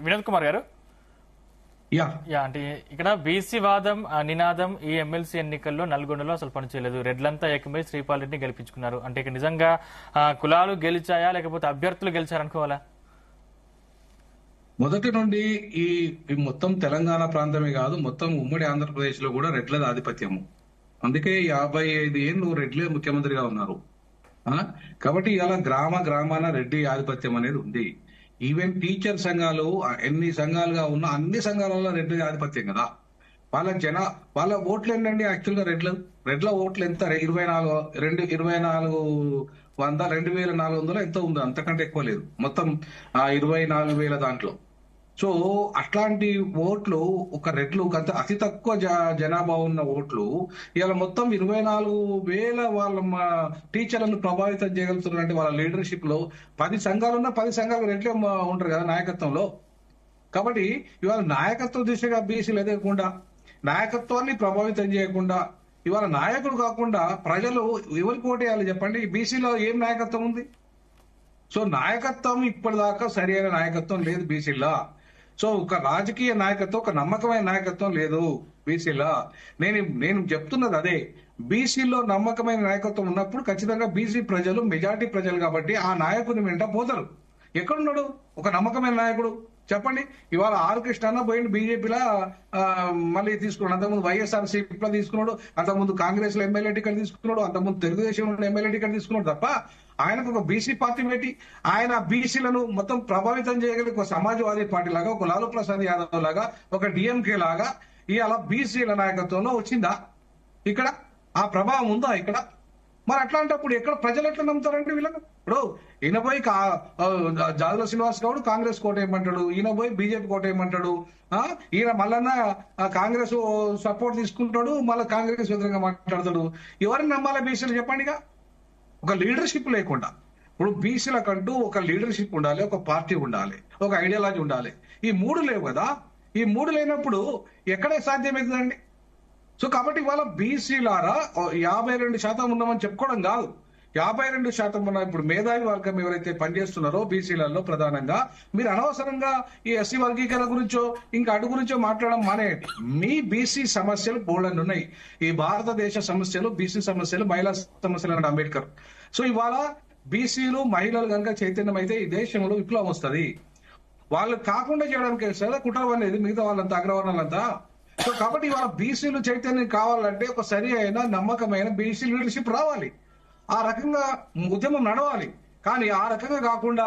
వినోద్ కుమార్ గారు, అంటే ఇక్కడ బీసీ వాదం నినాదం ఈ ఎమ్మెల్సీ ఎన్నికల్లో నల్గొండలో అసలు పనిచేయలేదు. రెడ్లంతా ఏకమై శ్రీపాల్ రెడ్డిని గెలిపించుకున్నారు. అంటే ఇక్కడ నిజంగా కులాలు గెలిచాయా లేకపోతే అభ్యర్థులు గెలిచారనుకోవాలా? మొదటి నుండి ఈ మొత్తం తెలంగాణ ప్రాంతమే కాదు, మొత్తం ఉమ్మడి ఆంధ్రప్రదేశ్ లో కూడా రెడ్లది ఆధిపత్యము. అందుకే 55 ఏళ్ళు రెడ్లే ముఖ్యమంత్రిగా ఉన్నారు. కాబట్టి ఇలా గ్రామాన రెడ్డి ఆధిపత్యం అనేది ఉంది. ఈవెన్ టీచర్ సంఘాలు ఎన్ని సంఘాలుగా ఉన్నా అన్ని సంఘాలలో రెడ్డి ఆధిపత్యం కదా. వాళ్ళ ఓట్లు ఏంటండి? యాక్చువల్ గా రెడ్ల ఓట్లు ఎంత? 2400 ఎంతో ఉంది, అంతకంటే ఎక్కువ లేదు. మొత్తం 24,000 దాంట్లో. సో అట్లాంటి ఓట్లు ఒక రెడ్లు అతి తక్కువ జనాభా ఉన్న ఓట్లు ఇవాళ మొత్తం 24,000 వాళ్ళ టీచర్లను ప్రభావితం చేయగలుగుతున్నారంటే వాళ్ళ లీడర్షిప్ లో 10 సంఘాలున్నా 10 సంఘాలు రెడ్లే ఉంటారు కదా నాయకత్వంలో. కాబట్టి ఇవాళ నాయకత్వ దిశగా బీసీలు ఎదగకుండా, నాయకత్వాన్ని ప్రభావితం చేయకుండా, ఇవాళ నాయకుడు కాకుండా ప్రజలు ఎవరికి ఓటేయాలి చెప్పండి? బీసీలో ఏం నాయకత్వం ఉంది? సో నాయకత్వం ఇప్పటిదాకా సరైన నాయకత్వం లేదు బీసీలో. సో ఒక రాజకీయ నాయకత్వం, ఒక నమ్మకమైన నాయకత్వం లేదు బీసీలో. నేను చెప్తున్నది అదే. బీసీలో నమ్మకమైన నాయకత్వం ఉన్నప్పుడు ఖచ్చితంగా బీసీ ప్రజలు మెజారిటీ ప్రజలు కాబట్టి ఆ నాయకుని వెంట పోతారు. ఎక్కడున్నాడు ఒక నమ్మకమైన నాయకుడు చెప్పండి? ఇవాళ ఆర్ కృష్ణ పోయింది బీజేపీలో, మళ్ళీ తీసుకున్నాడు. అంతకుముందు వైఎస్ఆర్సీపీలో తీసుకున్నాడు, అంతకుముందు కాంగ్రెస్ లో ఎమ్మెల్యే టికెట్ తీసుకున్నాడు, అంతకుముందు తెలుగుదేశంలో ఎమ్మెల్యే టికెట్ తీసుకున్నాడు. తప్ప ఆయనకు ఒక బీసీ పార్టీ పెట్టి ఆయన బీసీలను మొత్తం ప్రభావితం చేయగలిగి ఒక సమాజ్వాదీ పార్టీ లాగా, ఒక లాలూ ప్రసాద్ యాదవ్ లాగా, ఒక డిఎంకే లాగా ఇవాళ బీసీల నాయకత్వంలో వచ్చిందా? ఇక్కడ ఆ ప్రభావం ఉందా ఇక్కడ? మరి అట్లాంటప్పుడు ఎక్కడ ప్రజలు ఎట్లా నమ్ముతారంటే వీళ్ళకు? ఇప్పుడు ఈయన పోయి జాదుల శ్రీనివాస్ గౌడ్ కాంగ్రెస్ కోట ఏమంటాడు, ఈయన పోయి బీజేపీ కోట ఏమంటాడు, ఈయన మళ్ళా కాంగ్రెస్ సపోర్ట్ తీసుకుంటాడు, మళ్ళీ కాంగ్రెస్ వ్యతిరేకంగా మాట్లాడతాడు. ఎవరిని నమ్మాలి బీసీలు చెప్పండిగా? ఒక లీడర్షిప్ లేకుండా. ఇప్పుడు బీసీలకంటూ ఒక లీడర్షిప్ ఉండాలి, ఒక పార్టీ ఉండాలి, ఒక ఐడియాలజీ ఉండాలి. ఈ 3 లేవు కదా. ఈ 3 లేనప్పుడు ఎక్కడే సాధ్యమవుతుందండి? సో కాబట్టి ఇవాళ బీసీలారా 52% ఉన్నామని చెప్పుకోవడం కాదు. 52% ఉన్న ఇప్పుడు మేధావి వర్గం ఎవరైతే పనిచేస్తున్నారో బీసీలలో ప్రధానంగా, మీరు అనవసరంగా ఈ ఎస్సీ వర్గీకరణ గురించో ఇంకా అటు గురించో మాట్లాడడం మానేయండి. మీ బీసీ సమస్యలు బోల్డన్ని ఉన్నాయి. ఈ భారతదేశ సమస్యలు, బీసీ సమస్యలు, మహిళా సమస్యలు అన్నాడు అంబేద్కర్. సో ఇవాళ బీసీలు మహిళలు కనుక చైతన్యం అయితే ఈ దేశంలో విప్లవం వస్తుంది. వాళ్ళు కాకుండా చేయడానికి కదా కుట్ర అనేది మిగతా వాళ్ళంతా, అగ్రవర్ణాలంతా. సో కాబట్టి ఇవాళ బీసీలు చైతన్యం కావాలంటే ఒక సరి అయిన నమ్మకమైన బీసీ లీడర్షిప్ రావాలి. ఆ రకంగా ఉద్యమం నడవాలి. కానీ ఆ రకంగా కాకుండా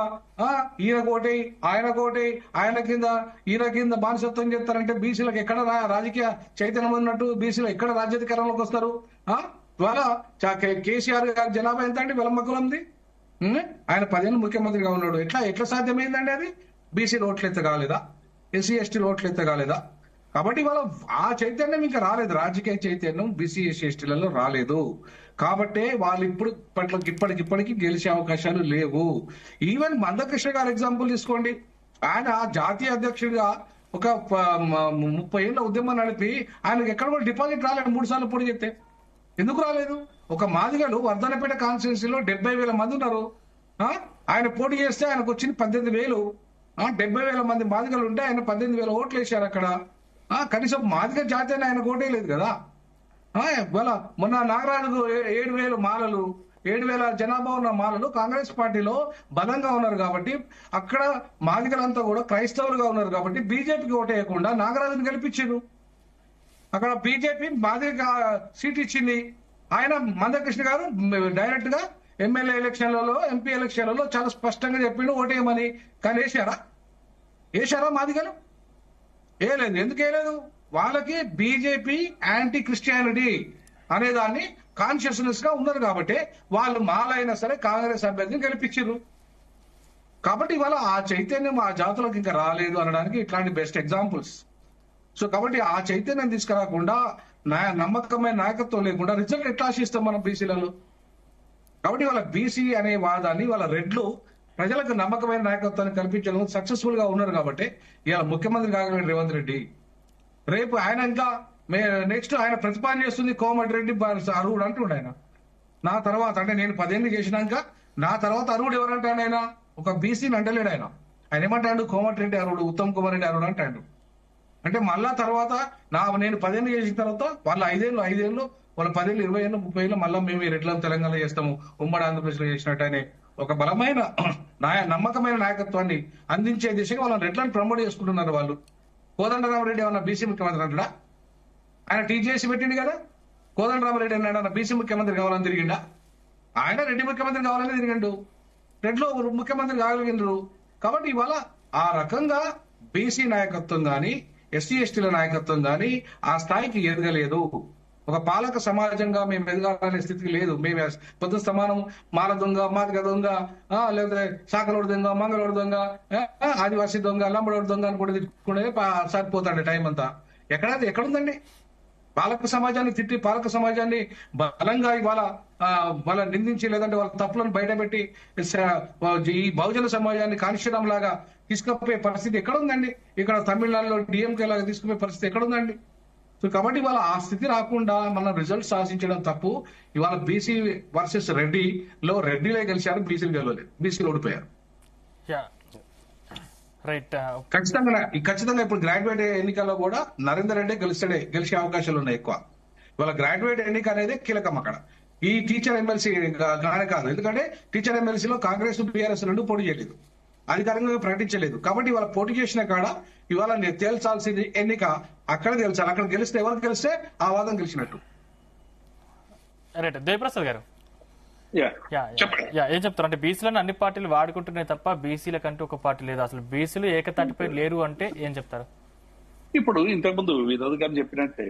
ఈయన కోటి ఆయన కోటి ఈయన కింద బానిసత్వం చేస్తారంటే బీసీలకు ఎక్కడ రాజకీయ చైతన్యం ఉన్నట్టు? బీసీలు ఎక్కడ రాజ్యాధికారంలోకి వస్తారు? ఇవాళ కేసీఆర్ గారి జనాభా ఎంత అండి? వెలమ్మకులంది. ఆయన 10 ఏళ్ళు ముఖ్యమంత్రిగా ఉన్నాడు. ఎట్లా సాధ్యమైందండి అది? బీసీలు ఓట్లు ఎత్త కాలేదా? ఎస్సీ ఎస్టీలు ఓట్లు ఎత్త కాలేదా? కాబట్టి ఇవాళ ఆ చైతన్యం ఇంకా రాలేదు. రాజకీయ చైతన్యం బీసీ ఎస్సీ ఎస్టీలలో రాలేదు. కాబట్టే వాళ్ళు ఇప్పటికిప్పటికి గెలిచే అవకాశాలు లేవు. ఈవెన్ మందకృష్ణ గారు ఎగ్జాంపుల్ తీసుకోండి. ఆయన జాతీయ అధ్యక్షుడిగా ఒక 30 ఏళ్ల ఉద్యమం నడిపి ఆయనకు ఎక్కడ కూడా డిపాజిట్ రాలేదు. 3 సార్లు పోటీ చేస్తే ఎందుకు రాలేదు? ఒక మాదిగలు వర్ధనపేట కాన్స్టిట్యున్సీలో 70,000 మంది ఉన్నారు. ఆయన పోటీ చేస్తే ఆయనకు వచ్చింది 18,000. 70,000 మంది మాదిగలు ఉంటే ఆయన 18,000 ఓట్లు వేశారు అక్కడ. కనీసం మాదిగ జాతి అని ఆయన ఓటే లేదు కదా. మొన్న నాగరాజుకు 7,000 మాలలు, 7,000 జనాభా ఉన్న మాలలు కాంగ్రెస్ పార్టీలో బలంగా ఉన్నారు కాబట్టి, అక్కడ మాదిగలంతా కూడా క్రైస్తవులుగా ఉన్నారు కాబట్టి బీజేపీకి ఓటేయకుండా నాగరాజుని గెలిపించారు. అక్కడ బీజేపీ మాదిగ సీట్ ఇచ్చింది. ఆయన మందకృష్ణ గారు డైరెక్ట్ గా ఎమ్మెల్యే ఎలక్షన్లలో, ఎంపీ ఎలక్షన్లలో చాలా స్పష్టంగా చెప్పిండు ఓటేయమని. కానీ వేశారా మాదిగలు? వేయలేదు. ఎందుకు వేయలేదు? వాళ్ళకి బీజేపీ యాంటీ క్రిస్టియానిటీ అనేదాన్ని కాన్షియస్నెస్ గా ఉన్నారు కాబట్టి వాళ్ళు మాలైనా సరే కాంగ్రెస్ అభ్యర్థిని గెలిపించారు. కాబట్టి ఇవాళ ఆ చైతన్యం ఆ జాతులకు ఇంకా రాలేదు అనడానికి ఇట్లాంటి బెస్ట్ ఎగ్జాంపుల్స్. సో కాబట్టి ఆ చైతన్యం తీసుకురాకుండా నమ్మకమైన నాయకత్వం లేకుండా రిజల్ట్ ఎట్లా ఆశిస్తాం మనం బీసీలలో? కాబట్టి వాళ్ళ బీసీ అనే వాదాన్ని వాళ్ళ రెడ్లు ప్రజలకు నమ్మకమైన నాయకత్వాన్ని కల్పించడం సక్సెస్ఫుల్ గా ఉన్నారు కాబట్టి ఇవాళ ముఖ్యమంత్రి కాగలిగిన రేవంత్ రెడ్డి రేపు ఆయన ఇంకా నెక్స్ట్ ఆయన ప్రతిపాదన చేస్తుంది కోమటిరెడ్డి అర్హుడు అంటుండే ఆయన. నా తర్వాత అంటే నేను 10 ఏళ్ళు చేసినాక నా తర్వాత అర్హుడు ఎవరంటాడు ఆయన? ఒక బీసీని అంటలేడు ఆయన. ఆయన ఏమంటాడు? కోమటిరెడ్డి అర్హుడు, ఉత్తమ్ కుమార్ రెడ్డి అర్హుడు అంటాడు. అంటే మళ్ళా తర్వాత నేను 10 ఏళ్ళు చేసిన తర్వాత వాళ్ళు 5 ఏళ్ళు వాళ్ళ 10 ఏళ్ళు 20 ఏళ్ళు 30 ఏళ్ళు మళ్ళీ మేము ఈ రెడ్లను తెలంగాణలో చేస్తాము ఉమ్మడి ఆంధ్రప్రదేశ్ లో చేసినట్టు అనే ఒక బలమైన నమ్మకమైన నాయకత్వాన్ని అందించే దిశగా వాళ్ళని రెడ్లను ప్రమోట్ చేసుకుంటున్నారు వాళ్ళు. కోదండరామరెడ్డి ఏమన్నా బీసీ ముఖ్యమంత్రి అంటాడా? ఆయన టీజేసీ పెట్టిండు కదా. కోదండరామరెడ్డి అన్నాడు బీసీ ముఖ్యమంత్రి కావాలని తిరిగిండా? ఆయన రెడ్డి ముఖ్యమంత్రి కావాలని తిరిగిండు. రెడ్లో ముఖ్యమంత్రి కాగలిగినరు. కాబట్టి ఇవాళ ఆ రకంగా బీసీ నాయకత్వం గాని ఎస్సీ ఎస్టీల నాయకత్వం గాని ఆ స్థాయికి ఎదగలేదు. ఒక పాలక సమాజంగా మేము ఎదగాలనే స్థితికి లేదు. మేము పొద్దు సమానం మాల దొంగ, మాదిగ దొంగ, లేకపోతే శాఖలోడు దొంగ, మంగళోడు దొంగ, ఆదివాసీ దొంగ, లంబడోడు దొంగ అని కూడా తిట్టుకునే సరిపోతాండి టైం అంతా. ఎక్కడుందండి? పాలక సమాజాన్ని తిట్టి పాలక సమాజాన్ని బలంగా ఇవాళ వాళ్ళ నిందించి లేదంటే వాళ్ళ తప్పులను బయటపెట్టి ఈ బహుజన సమాజాన్ని కానిష్టం లాగా తీసుకుపోయే పరిస్థితి ఎక్కడుందండి? ఇక్కడ తమిళనాడులో డిఎంకే లాగా తీసుకుపోయే పరిస్థితి ఎక్కడుందండి? సో కాబట్టి ఇవాళ ఆ స్థితి రాకుండా మనం రిజల్ట్ సాధించడం తప్పు. ఇవాళ బీసీ వర్సెస్ రెడ్డిలే గెలిచారు, బీసీలు గెలవలేదు, బీసీలు ఓడిపోయారు. ఖచ్చితంగా ఇప్పుడు గ్రాడ్యుయేట్ ఎన్నికల్లో కూడా నరేందర్ రెడ్డి గెలిచే అవకాశాలు ఉన్నాయి ఎక్కువ. ఇవాళ గ్రాడ్యుయేట్ ఎన్నిక అనేది కీలకం అక్కడ. ఈ టీచర్ ఎమ్మెల్సీ గానే కాదు. ఎందుకంటే టీచర్ ఎమ్మెల్సీలో కాంగ్రెస్ టీఆర్ఎస్ రెండు పోటీ చేయలేదు, అధికారికంగా ప్రకటించలేదు. కాబట్టి ఇవాళ పోటీ చేసిన కాడ ఇవాళ తేల్చాల్సింది ఎన్నిక అక్కడ తేల్చాలి. అక్కడ గెలిస్తే ఎవరు గెలిస్తే ఆ వాదం గెలిచినట్టు. రైట్ దేవప్రసాద్ గారు ఏం చెప్తారు? అంటే బీసీలను అన్ని పార్టీలు వాడుకుంటున్నాయి తప్ప బీసీలకంటూ ఒక పార్టీ లేదు, అసలు బీసీలు ఏకతాటిపై లేరు అంటే ఏం చెప్తారు? ఇప్పుడు ఇంతకుముందు వినోద్ గారు చెప్పినట్టే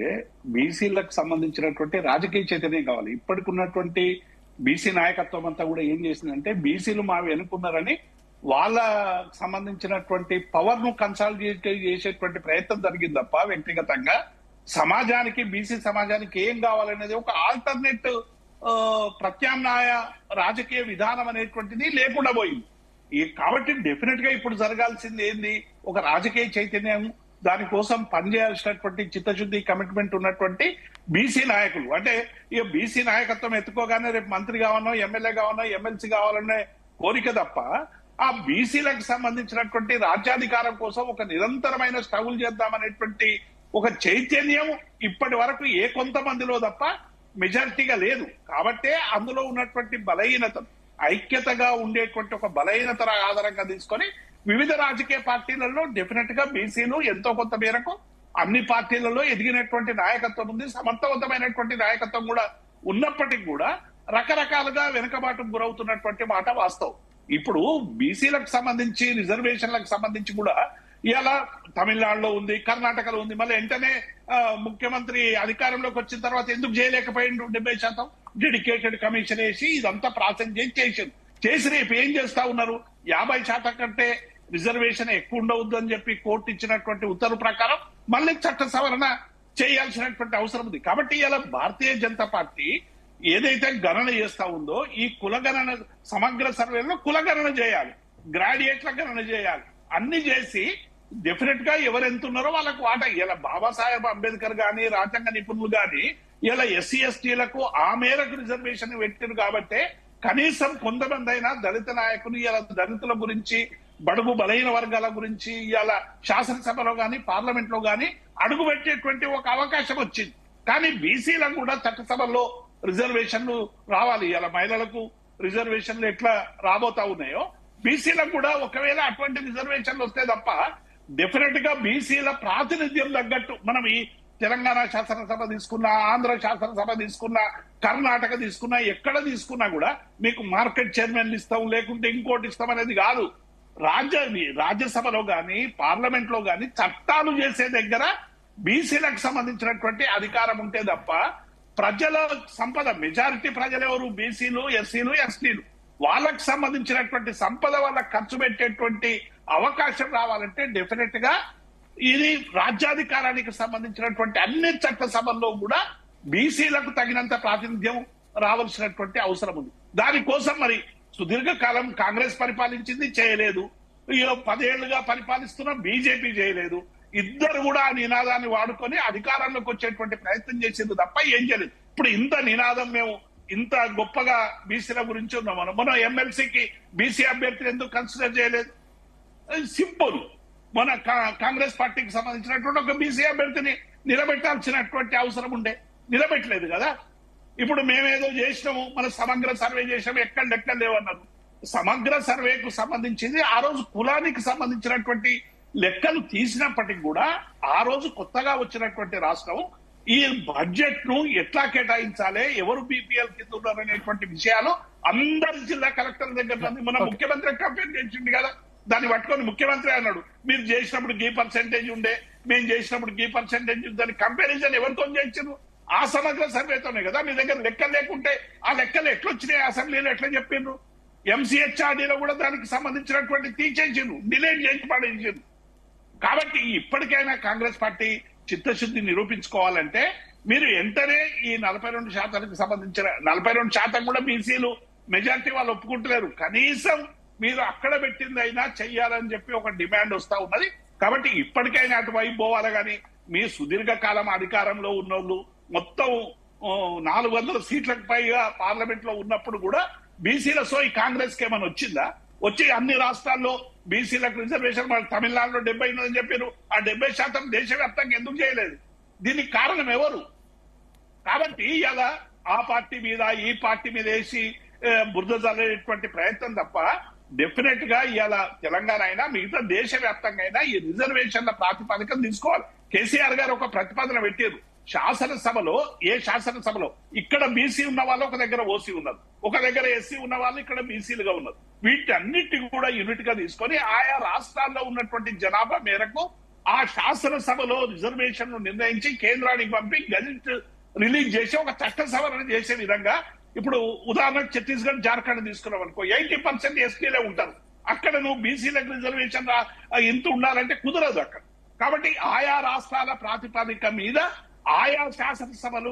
బీసీలకు సంబంధించినటువంటి రాజకీయ చైతన్యం కావాలి. ఇప్పటికున్నటువంటి బీసీ నాయకత్వం అంతా కూడా ఏం చేసిందంటే బీసీలు మా వెనుకున్నారని వాళ్ళ సంబంధించినటువంటి పవర్ ను కన్సాలిడేట్ చేసేటువంటి ప్రయత్నం జరిగింది తప్ప వ్యక్తిగతంగా సమాజానికి బీసీ సమాజానికి ఏం కావాలనేది ఒక ఆల్టర్నేట్ ప్రత్యామ్నాయ రాజకీయ విధానం అనేటువంటిది లేకుండా పోయింది. కాబట్టి డెఫినెట్ గా ఇప్పుడు జరగాల్సింది ఏంది? ఒక రాజకీయ చైతన్యం, దానికోసం పనిచేయాల్సినటువంటి చిత్తశుద్ధి కమిట్మెంట్ ఉన్నటువంటి బీసీ నాయకులు. అంటే ఇక బీసీ నాయకత్వం ఎత్తుకోగానే రేపు మంత్రి కావాలనో ఎమ్మెల్యే కావాలనో ఎమ్మెల్సీ కావాలనే కోరిక తప్ప ఆ బీసీలకు సంబంధించినటువంటి రాజ్యాధికారం కోసం ఒక నిరంతరమైన స్ట్రగుల్ చేద్దామనేటువంటి ఒక చైతన్యం ఇప్పటి వరకు ఏ కొంతమందిలో తప్ప మెజారిటీగా లేదు. కాబట్టే అందులో ఉన్నటువంటి బలహీనత, ఐక్యతగా ఉండేటువంటి ఒక బలహీనత ఆధారంగా తీసుకొని వివిధ రాజకీయ పార్టీలలో డెఫినెట్ గా బీసీలు ఎంతో కొంత మేరకు అన్ని పార్టీలలో ఎదిగినటువంటి నాయకత్వం ఉంది, సమర్థవంతమైనటువంటి నాయకత్వం కూడా ఉన్నప్పటికీ కూడా రకరకాలుగా వెనుకబాటుకు గురవుతున్నటువంటి మాట వాస్తవం. ఇప్పుడు బీసీలకు సంబంధించి రిజర్వేషన్లకు సంబంధించి కూడా ఇవాళ తమిళనాడులో ఉంది, కర్ణాటకలో ఉంది. మళ్ళీ వెంటనే ముఖ్యమంత్రి అధికారంలోకి వచ్చిన తర్వాత ఎందుకు చేయలేకపోయిండు? 70% డెడికేటెడ్ కమిషన్ వేసి ఇదంతా ప్రాసెస్ చేసి రేపు ఏం చేస్తా ఉన్నారు? 50% కంటే రిజర్వేషన్ ఎక్కువ ఉండవద్దు అని చెప్పి కోర్టు ఇచ్చినటువంటి ఉత్తర్వు ప్రకారం మళ్ళీ చట్ట సవరణ చేయాల్సినటువంటి అవసరం ఉంది. కాబట్టి ఇలా భారతీయ జనతా పార్టీ ఏదైతే గణన చేస్తా ఉందో ఈ కులగణన సమగ్ర సర్వేలో కులగణన చేయాలి, గ్రాడ్యుయేట్ల గణన చేయాలి, అన్ని చేసి డెఫినెట్ గా ఎవరు ఎంత ఉన్నారో వాళ్ళకు వాటా. ఇలా బాబాసాహెబ్ అంబేద్కర్ గాని రాజ్యాంగ నిపుణులు గాని ఇలా ఎస్సీ ఎస్టీలకు ఆ మేరకు రిజర్వేషన్ పెట్టారు. కాబట్టి కనీసం కొంతమంది అయినా దళిత నాయకులు ఇలా దళితుల గురించి, బడుగు బలహీన వర్గాల గురించి ఇలా శాసనసభలో గాని పార్లమెంట్ లో గాని అడుగు పెట్టేటువంటి ఒక అవకాశం వచ్చింది. కానీ బీసీలకు కూడా చట్టసభల్లో రిజర్వేషన్లు రావాలి. ఇలా మహిళలకు రిజర్వేషన్లు ఎట్లా రాబోతా ఉన్నాయో బీసీలకు కూడా ఒకవేళ అటువంటి రిజర్వేషన్లు వస్తే తప్ప డెఫినెట్ గా బీసీల ప్రాతినిధ్యం తగ్గట్టు మనం ఈ తెలంగాణ శాసనసభ తీసుకున్నా, ఆంధ్ర శాసనసభ తీసుకున్నా, కర్ణాటక తీసుకున్నా, ఎక్కడ తీసుకున్నా కూడా మీకు మార్కెట్ చైర్మన్లు ఇస్తాం లేకుంటే ఇంకోటి ఇస్తాం అనేది కాదు. రాజ్యసభలో గాని పార్లమెంట్ లో గాని చట్టాలు చేసే దగ్గర బీసీలకు సంబంధించినటువంటి అధికారం ఉంటే తప్ప ప్రజల సంపద, మెజారిటీ ప్రజలు ఎవరు? బీసీలు, ఎస్సీలు, ఎస్టీలు. వాళ్ళకి సంబంధించినటువంటి సంపద వాళ్ళకి ఖర్చు పెట్టేటువంటి అవకాశం రావాలంటే డెఫినెట్ గా ఇది రాజ్యాధికారానికి సంబంధించినటువంటి అన్ని చట్టసభల్లో కూడా బీసీలకు తగినంత ప్రాతినిధ్యం రావాల్సినటువంటి అవసరం ఉంది. దానికోసం మరి సుదీర్ఘకాలం కాంగ్రెస్ పరిపాలించింది, చేయలేదు. 10 ఏళ్లుగా పరిపాలిస్తున్న బీజేపీ చేయలేదు. ఇద్దరు కూడా ఆ నినాదాన్ని వాడుకొని అధికారంలోకి వచ్చేటువంటి ప్రయత్నం చేసింది తప్ప ఏం చేయలేదు. ఇప్పుడు ఇంత నినాదం, మేము ఇంత గొప్పగా బీసీల గురించి ఉన్నాం. మనం ఎమ్మెల్సీకి బీసీ అభ్యర్థిని ఎందుకు కన్సిడర్ చేయలేదు? సింపుల్. మన కాంగ్రెస్ పార్టీకి సంబంధించినటువంటి ఒక బీసీ అభ్యర్థిని నిలబెట్టాల్సినటువంటి అవసరం ఉండే, నిలబెట్టలేదు కదా. ఇప్పుడు మేమేదో చేసినాము, మన సమగ్ర సర్వే చేసాము, ఎక్కడ లేవన్నారు. సమగ్ర సర్వేకు సంబంధించింది ఆ రోజు కులానికి సంబంధించినటువంటి లెక్కలు తీసినప్పటికీ కూడా ఆ రోజు కొత్తగా వచ్చినటువంటి రాష్ట్రం ఈ బడ్జెట్ ను ఎట్లా కేటాయించాలి, ఎవరు బీపీఎల్ కింద ఉన్నారనేటువంటి విషయాలు అందరి జిల్లా కలెక్టర్ దగ్గర మన ముఖ్యమంత్రి కంపేర్ చేసింది కదా. దాన్ని పట్టుకొని ముఖ్యమంత్రి అన్నాడు, మీరు చేసినప్పుడు గీ పర్సెంటేజ్ ఉండే, మేము చేసినప్పుడు గీ పర్సెంటేజ్, దాని కంపారిజన్ ఎవరితో చేయించారు? ఆ సమగ్ర సర్వేతోనే కదా. మీ దగ్గర లెక్కలు లేకుంటే ఆ లెక్కలు ఎట్లొచ్చినాయి, అసెంబ్లీలో ఎట్లా చెప్పిండ్రు? ఎంసీహెచ్ఆర్డీలో కూడా దానికి సంబంధించినటువంటి తీసేసిండ్రు, డిలేట్ చేసి పడేసిండ్రు. కాబట్టి ఇప్పటికైనా కాంగ్రెస్ పార్టీ చిత్తశుద్ధి నిరూపించుకోవాలంటే మీరు వెంటనే ఈ 42% సంబంధించిన 42% కూడా బీసీలు మెజారిటీ వాళ్ళు ఒప్పుకుంటలేరు. కనీసం మీరు అక్కడ పెట్టింది అయినా చెయ్యాలని చెప్పి ఒక డిమాండ్ వస్తా ఉన్నది. కాబట్టి ఇప్పటికైనా అటువైపు పోవాలి. కానీ మీ సుదీర్ఘకాలం అధికారంలో ఉన్నోళ్ళు మొత్తం 400 సీట్లకు పైగా పార్లమెంట్ లో ఉన్నప్పుడు కూడా బీసీల సోయి కాంగ్రెస్ కి ఏమైనా వచ్చిందా? వచ్చి అన్ని రాష్ట్రాల్లో బీసీలకు రిజర్వేషన్, తమిళనాడులో 70 ఉందని చెప్పారు. ఆ 70% దేశవ్యాప్తంగా ఎందుకు చేయలేదు? దీనికి కారణం ఎవరు? కాబట్టి ఇలా ఆ పార్టీ మీద ఈ పార్టీ మీద వేసి బురద జల్లేటువంటి ప్రయత్నం తప్ప డెఫినెట్ గా ఇవాళ తెలంగాణ అయినా మిగతా దేశవ్యాప్తంగా అయినా ఈ రిజర్వేషన్ల ప్రాతిపదికన తీసుకోవాలి. కేసీఆర్ గారు ఒక ప్రతిపాదన పెట్టారు. శాసనసభలో, ఏ శాసనసభలో ఇక్కడ బీసీ ఉన్న వాళ్ళు ఒక దగ్గర ఓసీ ఉన్నారు, ఒక దగ్గర ఎస్సీ ఉన్న వాళ్ళు ఇక్కడ బీసీలుగా ఉన్నారు. వీటన్నిటిని కూడా యూనిట్ గా తీసుకొని ఆయా రాష్ట్రాల్లో ఉన్నటువంటి జనాభా మేరకు ఆ శాసనసభలో రిజర్వేషన్ నిర్ణయించి కేంద్రానికి పంపి గెజిట్ రిలీజ్ చేసి ఒక చట్ట సవరణ చేసే విధంగా. ఇప్పుడు ఉదాహరణకు ఛత్తీస్గఢ్, జార్ఖండ్ తీసుకున్నాం అనుకో, 80% ఎస్టీలే ఉంటారు. అక్కడ నువ్వు బీసీలకు రిజర్వేషన్ ఎంత ఉండాలంటే కుదరదు అక్కడ. కాబట్టి ఆయా రాష్ట్రాల ప్రాతిపదిక మీద ఆయా శాసనసభలు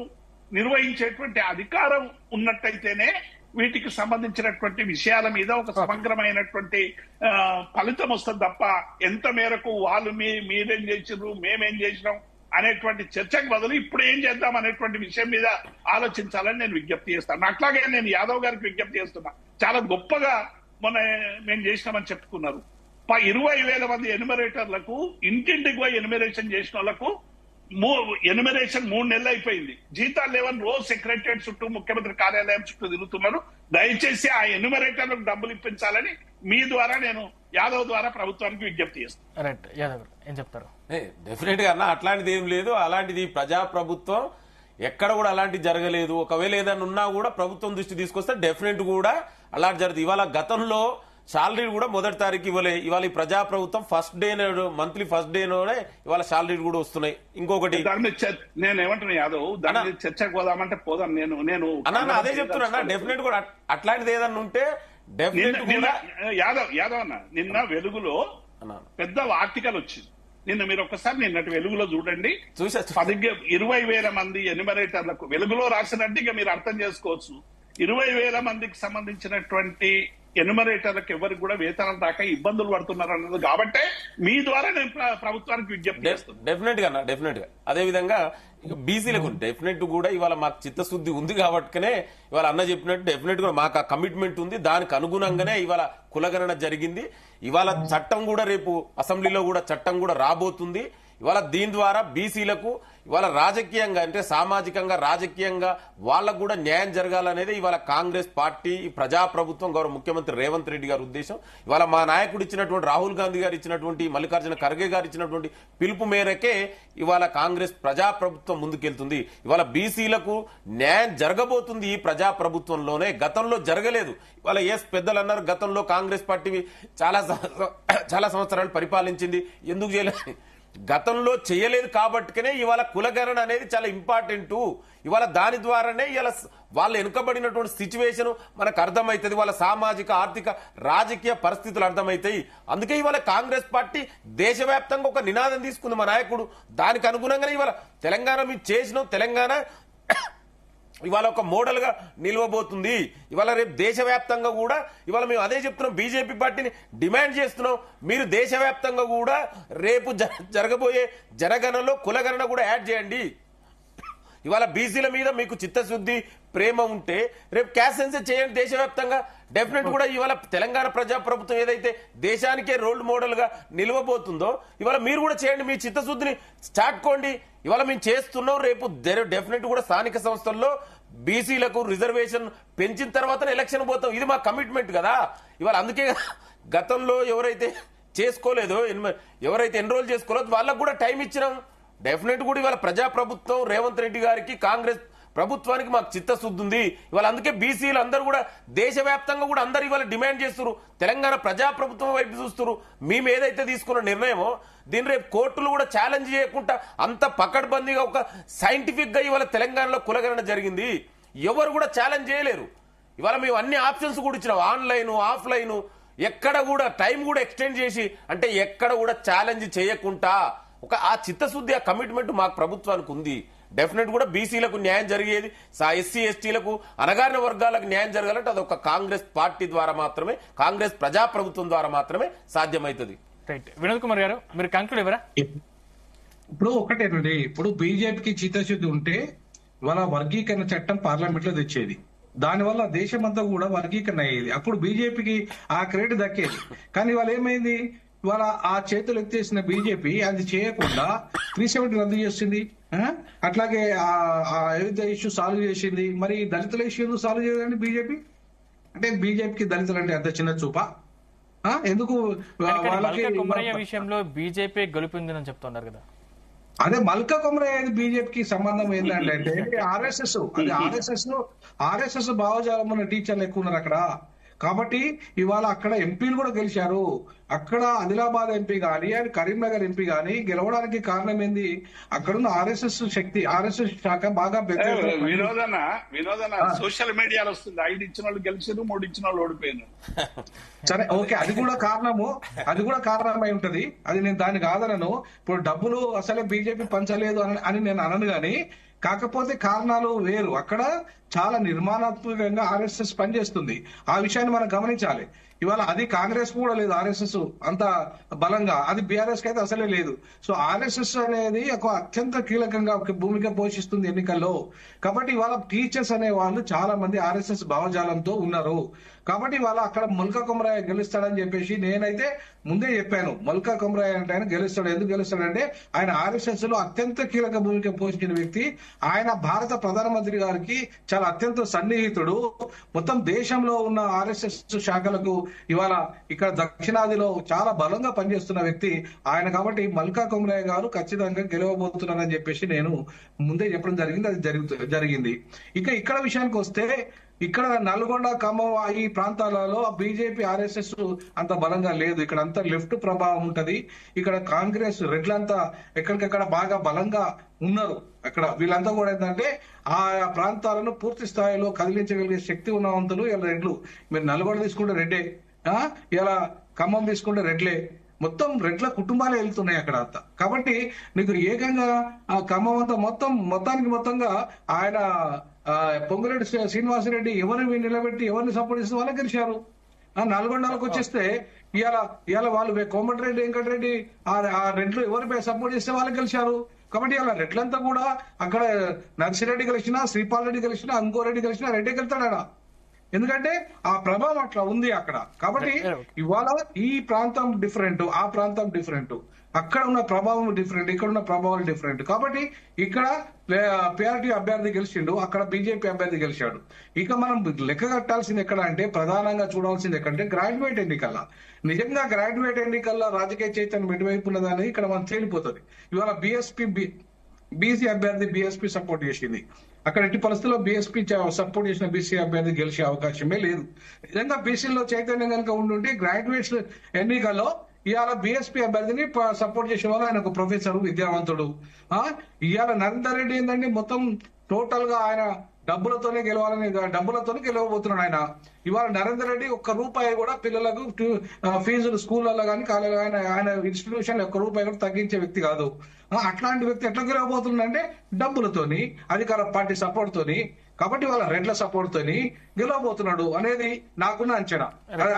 నిర్వహించేటువంటి అధికారం ఉన్నట్టయితేనే వీటికి సంబంధించినటువంటి విషయాల మీద ఒక సమగ్రమైనటువంటి ఫలితం వస్తుంది తప్ప ఎంత మేరకు వాళ్ళు మీరేం చేసినారు, మేమేం చేసినాం అనేటువంటి చర్చకు బదులు ఇప్పుడు ఏం చేద్దాం అనేటువంటి విషయం మీద ఆలోచించాలని నేను విజ్ఞప్తి చేస్తాను. అట్లాగే నేను యాదవ్ గారికి విజ్ఞప్తి చేస్తున్నా. చాలా గొప్పగా మేము చేసినామని చెప్పుకున్నారు. 20,000 మంది ఎన్యుమరేటర్లకు ఇంటింటికి పోయి ఎన్యుమరేషన్ చేసిన వాళ్ళకు ఎన్యుమరేషన్ 3 నెలలు అయిపోయింది. జీతాలు లేవని రోజు సెక్రటరియట్ చుట్టూ, ముఖ్యమంత్రి కార్యాలయం చుట్టూ తిరుగుతున్నారు. దయచేసి ఆ ఎన్యుమరేటర్లకు డబ్బులు ఇప్పించాలని మీ ద్వారా, నేను యాదవ్ ద్వారా ప్రభుత్వానికి విజ్ఞప్తి చేస్తాను. రైట్, యాదవ్ ఏం చెప్తారు? డెఫినెట్ గా అన్న, అట్లాంటిది ఏం లేదు. అలాంటిది ప్రజాప్రభుత్వం ఎక్కడ కూడా అలాంటిది జరగలేదు. ఒకవేళ ఏదైనా ఉన్నా కూడా ప్రభుత్వం దృష్టి తీసుకొస్తే డెఫినెట్ కూడా అలాంటి జరుగుతుంది. ఇవాళ గతంలో శాలరీ కూడా మొదటి తారీఖు ఇవ్వలే. ఇవాళ ఈ ప్రజాప్రభుత్వం first day, monthly first day లోనే ఇవాళ శాలరీ కూడా వస్తున్నాయి. ఇంకొకటి నేను ఏమంటున్నా యాదవ్, దాని చర్చకు పోదామంటే పోదాం. నేను అన్న అదే చెప్తున్నా. డెఫినెట్ కూడా అట్లాంటిది ఏదన్నా ఉంటే డెఫినెట్ కూడా యాదవ్ అన్న, నిన్న వెలుగులో పెద్ద ఆర్టికల్ వచ్చింది. నిన్న మీరు ఒక్కసారి నిన్నటి వెలుగులో చూడండి. 20,000 మంది ఎన్యుమరేటర్లకు వెలుగులో రాసినట్టు ఇక మీరు అర్థం చేసుకోవచ్చు. 20,000 మందికి సంబంధించినటువంటి ఎన్యుమరేటర్లకు ఎవరికి కూడా వేతనం దాకా ఇబ్బందులు పడుతున్నారు అన్నది. కాబట్టి మీ ద్వారా నేను ప్రభుత్వానికి విజ్ఞప్తి చేస్తున్నాను. డెఫినెట్ గా అదే విధంగా బీసీలకు డెఫినెట్ కూడా ఇవాళ మాకు చిత్తశుద్ధి ఉంది కాబట్టినే ఇవాళ అన్న చెప్పినట్టు డెఫినెట్ గా మాకు ఆ కమిట్మెంట్ ఉంది. దానికి అనుగుణంగానే ఇవాళ కులగణన జరిగింది. ఇవాళ చట్టం కూడా రేపు అసెంబ్లీలో కూడా చట్టం కూడా రాబోతుంది. ఇవాళ దీని ద్వారా బీసీలకు ఇవాళ రాజకీయంగా, అంటే సామాజికంగా, రాజకీయంగా వాళ్ళకు కూడా న్యాయం జరగాలనేది ఇవాళ కాంగ్రెస్ పార్టీ, ప్రజాప్రభుత్వం, గౌరవ ముఖ్యమంత్రి రేవంత్ రెడ్డి గారి ఉద్దేశం. ఇవాళ మా నాయకుడు ఇచ్చినటువంటి, రాహుల్ గాంధీ గారు ఇచ్చినటువంటి, మల్లికార్జున ఖర్గే గారు ఇచ్చినటువంటి పిలుపు మేరకే ఇవాళ కాంగ్రెస్ ప్రజాప్రభుత్వం ముందుకెళ్తుంది. ఇవాళ బీసీలకు న్యాయం జరగబోతుంది ఈ ప్రజాప్రభుత్వంలోనే. గతంలో జరగలేదు. ఇవాళ పెద్దలు అన్నారు గతంలో కాంగ్రెస్ పార్టీ చాలా సంవత్సరాలు పరిపాలించింది, ఎందుకు చేయలేదు? గతంలో చేయలేదు కాబట్టినే ఇవాళ కులగణన అనేది చాలా ఇంపార్టెంట్. ఇవాళ దాని ద్వారానే ఇలా వాళ్ళు వెనుకబడినటువంటి సిచ్యువేషన్ మనకు అర్థమవుతుంది, వాళ్ళ సామాజిక ఆర్థిక రాజకీయ పరిస్థితులు అర్థమవుతాయి. అందుకే ఇవాళ కాంగ్రెస్ పార్టీ దేశవ్యాప్తంగా ఒక నినాదం తీసుకుంది మా నాయకుడు. దానికి అనుగుణంగానే ఇవాళ తెలంగాణ మేము చేసినాం. తెలంగాణ ఇవాళ ఒక మోడల్ గా నిలవబోతుంది. ఇవాళ రేపు దేశవ్యాప్తంగా కూడా ఇవాళ మేము అదే చెప్తున్నాం, బీజేపీ పార్టీని డిమాండ్ చేస్తున్నాం, మీరు దేశవ్యాప్తంగా కూడా రేపు జరగబోయే జనగణనలో కులగణన కూడా యాడ్ చేయండి. ఇవాళ బీసీల మీద మీకు చిత్తశుద్ధి ప్రేమ ఉంటే రేపు క్యాస్ట్ సెన్సస్ చేయండి దేశవ్యాప్తంగా. డెఫినెట్ కూడా ఇవాళ తెలంగాణ ప్రజాప్రభుత్వం ఏదైతే దేశానికే రోల్ మోడల్ గా నిలవబోతుందో ఇవాళ మీరు కూడా చేయండి, మీ చిత్తశుద్ధిని చాటుకోండి. ఇవాళ మేము చేస్తున్నాం, రేపు డెఫినెట్ కూడా స్థానిక సంస్థల్లో బీసీలకు రిజర్వేషన్ పెంచిన తర్వాతనే ఎలక్షన్ పోతాం. ఇది మా కమిట్మెంట్ కదా. ఇవాళ అందుకే గతంలో ఎవరైతే చేసుకోలేదో, ఎవరైతే ఎన్రోల్ చేసుకోలేదో వాళ్ళకు కూడా టైం ఇచ్చినాం. డెఫినెట్ కూడా ఇవాళ ప్రజాప్రభుత్వం రేవంత్ రెడ్డి గారికి కాంగ్రెస్ ప్రభుత్వానికి మాకు చిత్తశుద్ధి ఉంది. ఇవాళ అందుకే బీసీలు అందరూ కూడా దేశవ్యాప్తంగా కూడా అందరు ఇవాళ డిమాండ్ చేస్తున్నారు, తెలంగాణ ప్రజాప్రభుత్వం వైపు చూస్తున్నారు. మేము ఏదైతే తీసుకున్న నిర్ణయమో దీని రేపు కోర్టులు కూడా ఛాలెంజ్ చేయకుండా అంత పకడ్బందీగా ఒక సైంటిఫిక్ గా ఇవాళ తెలంగాణలో కులగణన జరిగింది. ఎవరు కూడా ఛాలెంజ్ చేయలేరు. ఇవాళ మేము అన్ని ఆప్షన్స్ కూడా ఇచ్చినాం, ఆన్లైన్ ఆఫ్లైన్, ఎక్కడ కూడా టైం కూడా ఎక్స్టెండ్ చేసి, అంటే ఎక్కడ కూడా ఛాలెంజ్ చేయకుండా ఒక ఆ చిత్తశుద్ధి, ఆ కమిట్మెంట్ మాకు ప్రభుత్వానికి ఉంది. డెఫినెట్ కూడా బీసీలకు న్యాయం జరిగేది, ఎస్సీ ఎస్టీలకు అనగారిన వర్గాలకు న్యాయం జరగాలంటే అదొక కాంగ్రెస్ పార్టీ ద్వారా మాత్రమే, కాంగ్రెస్ ప్రజాప్రభుత్వం ద్వారా మాత్రమే సాధ్యమవుతుంది. రైట్, వినోద్ కుమార్ గారు మీరు కంక్లూడ్ ఎవరా? ఇప్పుడు ఒకటేనండి, ఇప్పుడు బీజేపీకి చిత్తశుద్ధి ఉంటే ఇవాళ వర్గీకరణ చట్టం పార్లమెంట్ లో తెచ్చేది, దానివల్ల దేశమంతా కూడా వర్గీకరణ అయ్యేది, అప్పుడు బీజేపీకి ఆ క్రెడిట్ దక్కేది. కానీ ఇవాళ ఏమైంది, ఇవాళ ఆ చేతులు ఎత్తేసిన బీజేపీ అది చేయకుండా 370 రద్దు చేసింది, అట్లాగే ఆ అయోధ్య ఇష్యూ సాల్వ్ చేసింది. మరి దళితుల ఇష్యూ సాల్వ్ చేయదండి బీజేపీ? అంటే బీజేపీకి దళితులు అంటే అంత చిన్న చూపా? ఎందుకు వాళ్ళకి విషయంలో బీజేపీ గెలుపొందిందని చెప్తున్నారు కదా? అదే మల్కా కొమరయ్య బీజేపీకి సంబంధం ఏంటంటే ఆర్ఎస్ఎస్, అది ఆర్ఎస్ఎస్ భావజాలం ఉన్న టీచర్లు ఎక్కువ ఉన్నారు అక్కడ. కాబట్టి ఇవాళ అక్కడ ఎంపీలు కూడా గెలిచారు. అక్కడ ఆదిలాబాద్ ఎంపీ గాని కరీంనగర్ ఎంపీ గాని గెలవడానికి కారణం ఏంది, అక్కడున్న ఆర్ఎస్ఎస్ శక్తి, ఆర్ఎస్ఎస్ శాఖ బాగా వినోదన సోషల్ మీడియాలో వస్తుంది, 5 ఇచ్చిన వాళ్ళు గెలిచారు, 3 ఇచ్చిన వాళ్ళు ఓడిపోయినారు. సరే ఓకే, అది కూడా కారణమై ఉంటది, అది నేను దాన్ని కాదనను. ఇప్పుడు డబ్బులు అసలే బీజేపీ పంచలేదు అని నేను అనను గాని, కాకపోతే కారణాలు వేరు. అక్కడ చాలా నిర్మాణాత్మకంగా ఆర్ఎస్ఎస్ పనిచేస్తుంది, ఆ విషయాన్ని మనం గమనించాలి. ఇవాళ అది కాంగ్రెస్ కూడా లేదు, ఆర్ఎస్ఎస్ అంత బలంగా, అది బీఆర్ఎస్ కి అయితే అసలే లేదు. సో ఆర్ఎస్ఎస్ అనేది ఒక అత్యంత కీలకంగా ఒక భూమిక పోషిస్తుంది ఎన్నికల్లో. కాబట్టి ఇవాళ టీచర్స్ అనే వాళ్ళు చాలా మంది ఆర్ఎస్ఎస్ భావజాలంతో ఉన్నారు. కాబట్టి ఇవాళ అక్కడ మల్కా కొమరయ్య గెలుస్తాడని చెప్పేసి నేనైతే ముందే చెప్పాను. మల్కా కొమరయ్య అంటే ఆయన గెలుస్తాడు. ఎందుకు గెలుస్తాడంటే ఆయన ఆర్ఎస్ఎస్ లో అత్యంత కీలక భూమిక పోషించిన వ్యక్తి. ఆయన భారత ప్రధానమంత్రి గారికి చాలా అత్యంత సన్నిహితుడు. మొత్తం దేశంలో ఉన్న ఆర్ఎస్ఎస్ శాఖలకు ఇవాళ ఇక్కడ దక్షిణాదిలో చాలా బలంగా పనిచేస్తున్న వ్యక్తి ఆయన. కాబట్టి మల్కా కొమరయ్య గారు ఖచ్చితంగా గెలవబోతున్నారని చెప్పేసి నేను ముందే చెప్పడం జరిగింది, అది జరిగింది. ఇక్కడ విషయానికి వస్తే, ఇక్కడ నల్గొండ, ఖమ్మం ఈ ప్రాంతాలలో బీజేపీ ఆర్ఎస్ఎస్ అంత బలంగా లేదు. ఇక్కడ అంతా లెఫ్ట్ ప్రభావం ఉంటది. ఇక్కడ కాంగ్రెస్ రెడ్లంతా ఎక్కడికక్కడ బాగా బలంగా ఉన్నారు. అక్కడ వీళ్ళంతా కూడా ఏంటంటే ఆ ప్రాంతాలను పూర్తి స్థాయిలో కదిలించగలిగే శక్తి ఉన్నవంతులు ఇలా రెడ్లు. మీరు నల్గొండ తీసుకుంటే రెడ్డే, ఇలా ఖమ్మం తీసుకుంటే రెడ్లే, మొత్తం రెడ్ల కుటుంబాలే వెళ్తున్నాయి అక్కడ అంతా. కాబట్టి నీకు ఏకంగా ఆ ఖమ్మం అంతా మొత్తంగా ఆయన పొంగురెడ్డి శ్రీనివాసరెడ్డి ఎవరిని నిలబెట్టి ఎవరిని సపోర్ట్ చేస్తే వాళ్ళే గెలిచారు. నల్గొండలకు వచ్చేస్తే ఇవాళ వాళ్ళు కోమటిరెడ్డి, వెంకటరెడ్డి ఆ రెడ్లు ఎవరిపై సపోర్ట్ చేస్తే వాళ్ళే గెలిచారు. కాబట్టి ఇలా రెడ్లంతా కూడా అక్కడ నర్సిరెడ్డి గెలిచినా, శ్రీపాల్ రెడ్డి గెలిచినా, అంకోరెడ్డి గెలిచినా రెడ్డి గెలుతాడా? ఎందుకంటే ఆ ప్రభావం అట్లా ఉంది అక్కడ. కాబట్టి ఇవాళ ఈ ప్రాంతం డిఫరెంట్, ఆ ప్రాంతం డిఫరెంట్, అక్కడ ఉన్న ప్రభావం డిఫరెంట్, ఇక్కడ ఉన్న ప్రభావం డిఫరెంట్. కాబట్టి ఇక్కడ పిఆర్టీ అభ్యర్థి గెలిచిండు, అక్కడ బీజేపీ అభ్యర్థి గెలిచాడు. ఇక మనం లెక్క కట్టాల్సింది ఎక్కడ అంటే, ప్రధానంగా చూడాల్సింది ఎక్కడంటే గ్రాడ్యుయేట్ ఎన్నికల్లో. నిజంగా గ్రాడ్యుయేట్ ఎన్నికల్లో రాజకీయ చైతన్యం ఎటువైపు ఉన్నదని ఇక్కడ మనం తేలిపోతుంది. ఇవాళ బీసీ అభ్యర్థి బీఎస్పీ సపోర్ట్ చేసింది, అక్కడ ఎట్టి పరిస్థితుల్లో బీఎస్పీ సపోర్ట్ చేసిన బీసీ అభ్యర్థి గెలిచే అవకాశమే లేదు. నిజంగా బీసీలో చైతన్యం కనుక ఉండుంటే గ్రాడ్యుయేట్స్ ఎన్నికల్లో ఇవాళ బీఎస్పీ అభ్యర్థిని సపోర్ట్ చేసే వాళ్ళు ఆయన ఒక ప్రొఫెసర్ విద్యావంతుడు. ఇవాళ నరేందర్ రెడ్డి ఏంటంటే మొత్తం టోటల్ గా ఆయన డబ్బులతోనే గెలవబోతున్నాడు ఆయన. ఇవాళ నరేందర్ రెడ్డి ఒక్క రూపాయి కూడా పిల్లలకు ఫీజులు స్కూళ్ళలో కానీ కాలేజీలో కానీ ఆయన ఇన్స్టిట్యూషన్ ఒక్క రూపాయి కూడా తగ్గించే వ్యక్తి కాదు. అట్లాంటి వ్యక్తి ఎట్లా గెలవబోతుందంటే డబ్బులతోని, అధికార పార్టీ సపోర్ట్ తోని, కాబట్టి వాళ్ళ రెడ్ల సపోర్ట్ తోని గెలవబోతున్నాడు అనేది నాకున్న అంచనా.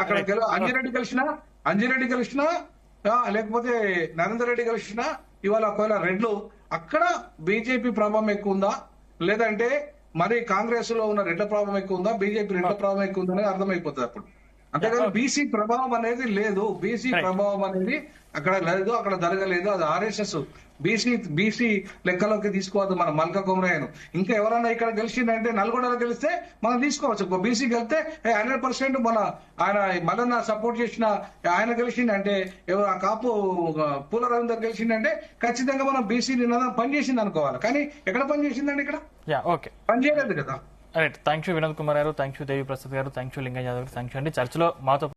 అక్కడ అంజిరెడ్డి కలిసినా లేకపోతే నరేందర్ రెడ్డి కలిసినా ఇవాళ ఒకవేళ రెడ్లు అక్కడ బీజేపీ ప్రభావం ఎక్కువ ఉందా, లేదంటే మరి కాంగ్రెస్ లో ఉన్న రెడ్ల ప్రభావం ఎక్కువ ఉందా, బీజేపీ రెడ్ల ప్రభావం ఎక్కువ ఉందని అర్థమైపోతుంది అప్పుడు. అంతేకాదు బీసీ ప్రభావం అనేది లేదు, బీసీ ప్రభావం అనేది అక్కడ లేదు, అక్కడ జరగలేదు. అది ఆర్ఎస్ఎస్ బీసీ లెక్కలోకి తీసుకోవద్దు మన మల్కా కొమరయ్యను. ఇంకా ఎవరన్నా ఇక్కడ గెలిచిందంటే నల్గొండలో గెలిస్తే మనం తీసుకోవచ్చు. బీసీ గెలిస్తే 100% మన ఆయన మళ్ళీ సపోర్ట్ చేసిన ఆయన గెలిచిందంటే, ఎవరు ఆ కాపు పూల రవీందర్ గెలిచిందంటే ఖచ్చితంగా మనం బీసీ నినాదం పనిచేసింది అనుకోవాలి. కానీ ఎక్కడ పనిచేసిందండి? ఇక్కడ పని చేయలేదు కదా. Right. Thank you Vinod Kumar గారు, థ్యాంక్ యూ దేవి ప్రసాద్ గారు, థ్యాంక్ యూ లింగయ్య యాదవ్ గారు, థ్యాంక్ యూ అండి. చర్చలో మాతో